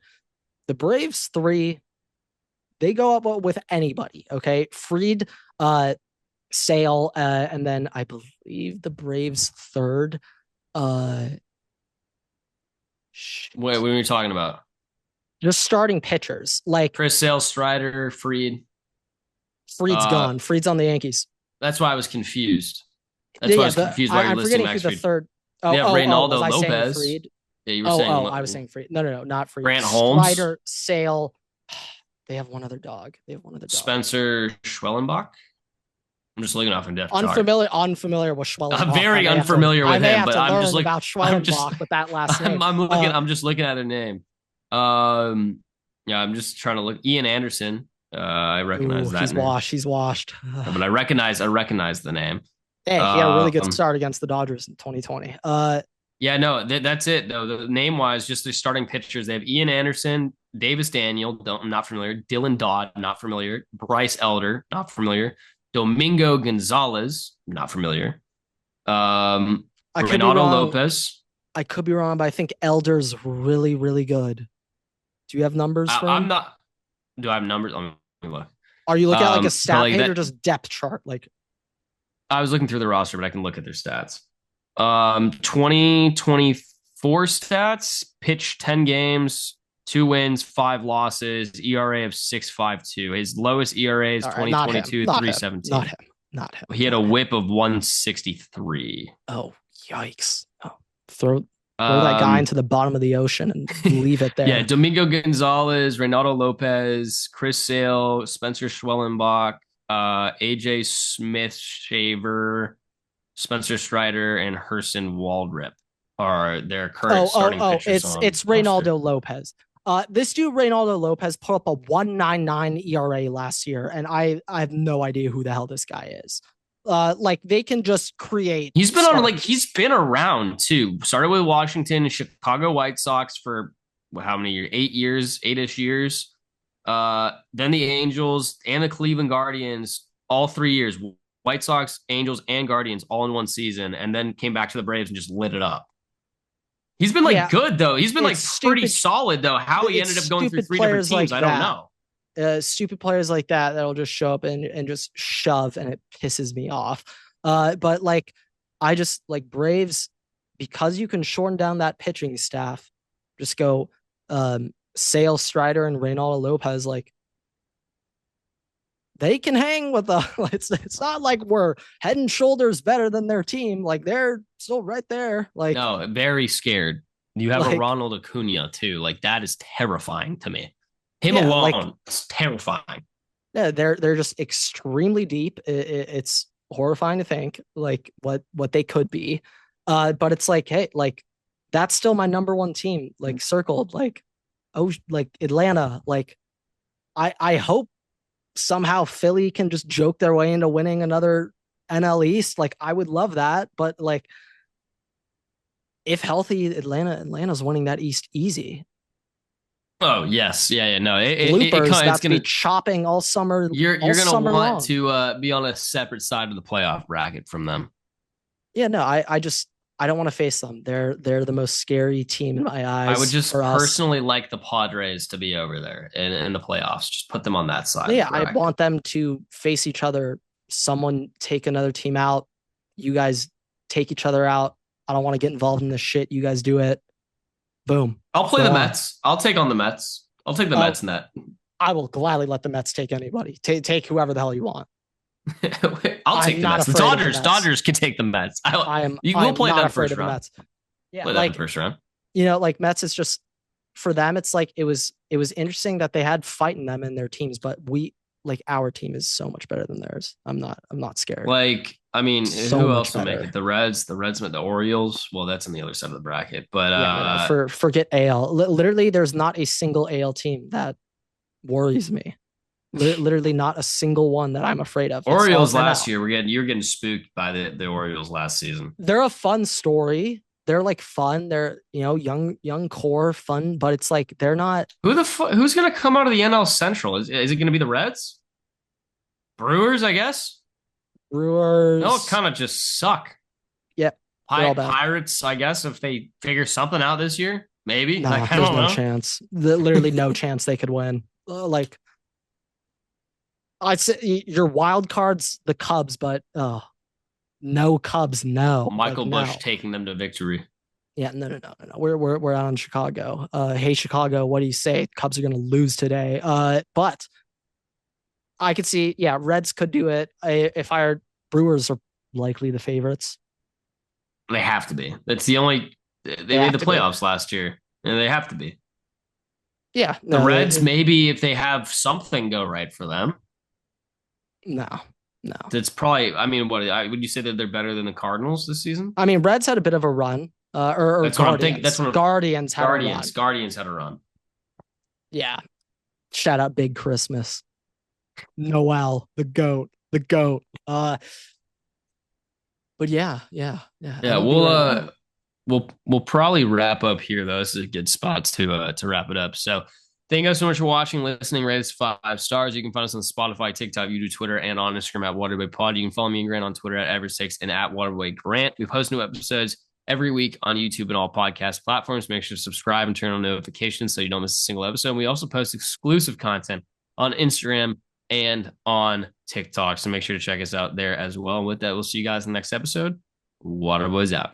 The Braves 3, they go up with anybody. Okay, Fried, Sale, and then I believe the Braves 3rd. Wait, what are you talking about? Just starting pitchers like Chris Sale, Strider, Fried. Fried's gone. Fried's on the Yankees. That's why I was confused. That's why I was confused why you're listing Max Fried. The third. Reynaldo was Lopez. I saying Fried? Yeah, you were saying. I was saying Fried. No, not Fried. Grant Holmes. Strider, Sale. They have one other dog. Spencer Schwellenbach. I'm just looking off in depth. Unfamiliar with Schwellenbach. I'm very unfamiliar with him, but I'm just looking about Schwellenbach with that last name. I'm just looking at a name. Yeah, I'm just trying to look. Ian Anderson. I recognize that. He's washed. But I recognize the name. Hey, he had a really good start against the Dodgers in 2020. Yeah, no, that's it though. The name wise, just their starting pitchers. They have Ian Anderson, Davis Daniel, I'm not familiar. Dylan Dodd, not familiar. Bryce Elder, not familiar. Domingo Gonzalez, not familiar. Reynaldo Lopez. I could be wrong, but I think Elder's really, really good. Do you have numbers for him? I'm not. Do I have numbers? Let me look. Are you looking at like a stat page or just depth chart? Like, I was looking through the roster, but I can look at their stats. 2024 stats: pitched 10 games, 2 wins, 5 losses, ERA of 6.52. His lowest ERA is 2022, 3.17. Not him. He had a whip of 163. Oh, yikes! Oh, throw that guy into the bottom of the ocean and leave it there. Yeah, Domingo Gonzalez, Reynaldo Lopez, Chris Sale, Spencer Schwellenbach, AJ Smith Shaver, Spencer Strider, and Herson Waldrip are their current starting pitchers. It's Reynaldo Lopez. This dude, Reynaldo Lopez, put up a 1.99 ERA last year, and I have no idea who the hell this guy is. Like they can just create. He's been he's been around too. Started with Washington and Chicago White Sox for how many years? 8-ish years. Then the Angels and the Cleveland Guardians, all 3 years. White Sox, Angels, and Guardians all in one season, and then came back to the Braves and just lit it up. He's been good though. He's been pretty solid though. How he ended up going through 3 different teams, I don't know. Stupid players like that'll just show up and just shove, and it pisses me off. But like, I just like Braves, because you can shorten down that pitching staff. Just go Sale, Strider, and Reynaldo Lopez. Like they can hang with the. It's not like we're head and shoulders better than their team. Like they're still right there. Like no, very scared. You have a Like, Ronald Acuna too. Like that is terrifying to me. Him yeah, like alone is terrifying. yeah, they're just extremely deep. It's horrifying to think like what they could be. But it's like, hey, like that's still my number one team, like circled, like oh, like Atlanta. Like I hope somehow Philly can just joke their way into winning another NL East. Like I would love that, but like if healthy, Atlanta's winning that East easy. Oh yes, yeah, yeah. No, Bloopers it's about to be gonna. chopping all You're gonna summer want long. to be on a separate side of the playoff bracket from them. Yeah, no, I just I don't want to face them. They're the most scary team in my I would eyes just for us. personally like the Padres to be over there in the playoffs. Just put them on that side of the Yeah, I bracket. want them to face each other. Someone take another team out. You guys take each other out. I don't want to get involved in this shit. You guys do it. Boom. I'll play Go the on. Mets. I'll take on the Mets. I'll take the Oh, Mets in that. I will gladly let the Mets take anybody. Take whoever the hell you want. I'll take I'm the not Mets. The afraid of the Dodgers. Mets. Dodgers can take the Mets. You I will am play not that afraid first of the round. Mets. Yeah, Play that in like first round. like Mets is just for them. It's like it was interesting that they had fight in them and their teams, but we like our team is so much better than theirs. I'm not scared. Like, I mean, So who much else will make it? better. The Reds met the Orioles. Well, that's on the other side of the bracket. But Yeah, no, no. Forget AL. Literally, there's not a single AL team that worries me. Literally, not a single one that I'm afraid of. It's all Orioles last NL. year, you're getting spooked by the Orioles last season. They're a fun story. They're like fun. They're young core fun, but it's like they're not Who's gonna come out of the NL Central? Is it gonna be the Reds? Brewers, I guess. No, it Brewers. kind of just suck. Yeah, they're all bad. Pirates, I guess, if they figure something out this year, maybe. Nah, Like I there's don't no know. chance. Literally no chance they could win. Like I'd say your wild cards, the Cubs, but no Cubs, no, like Michael Bush no. taking them to victory. Yeah, no, no, no, no, no. We're out on Chicago. Hey Chicago, what do you say? Cubs are gonna lose today. But I could see, yeah, Reds could do it. If our Brewers are likely the favorites. They have to be. That's the only. They They made have the to be. playoffs last year, and they have to be. Yeah, The no, Reds, maybe if they have something go right for them, no, no. that's probably. I mean, would you say that they're better than the Cardinals this season? I mean, Reds had a bit of a run, or That's what I'm thinking. Guardians. Guardians had a run. Guardians had a run. Yeah. Shout out Big Christmas. Noel, the goat, the goat. But yeah. Yeah, MLB right now. we'll probably wrap up here though. This is a good spot to wrap it up. So thank you guys so much for watching, listening. Rate us 5 stars. You can find us on Spotify, TikTok, YouTube, Twitter, and on Instagram at Waterboy Pod. You can follow me and Grant on Twitter at Everstakes and at Waterboy Grant. We post new episodes every week on YouTube and all podcast platforms. Make sure to subscribe and turn on notifications so you don't miss a single episode. We also post exclusive content on Instagram and on TikTok. So make sure to check us out there as well. And with that, we'll see you guys in the next episode. Waterboys out.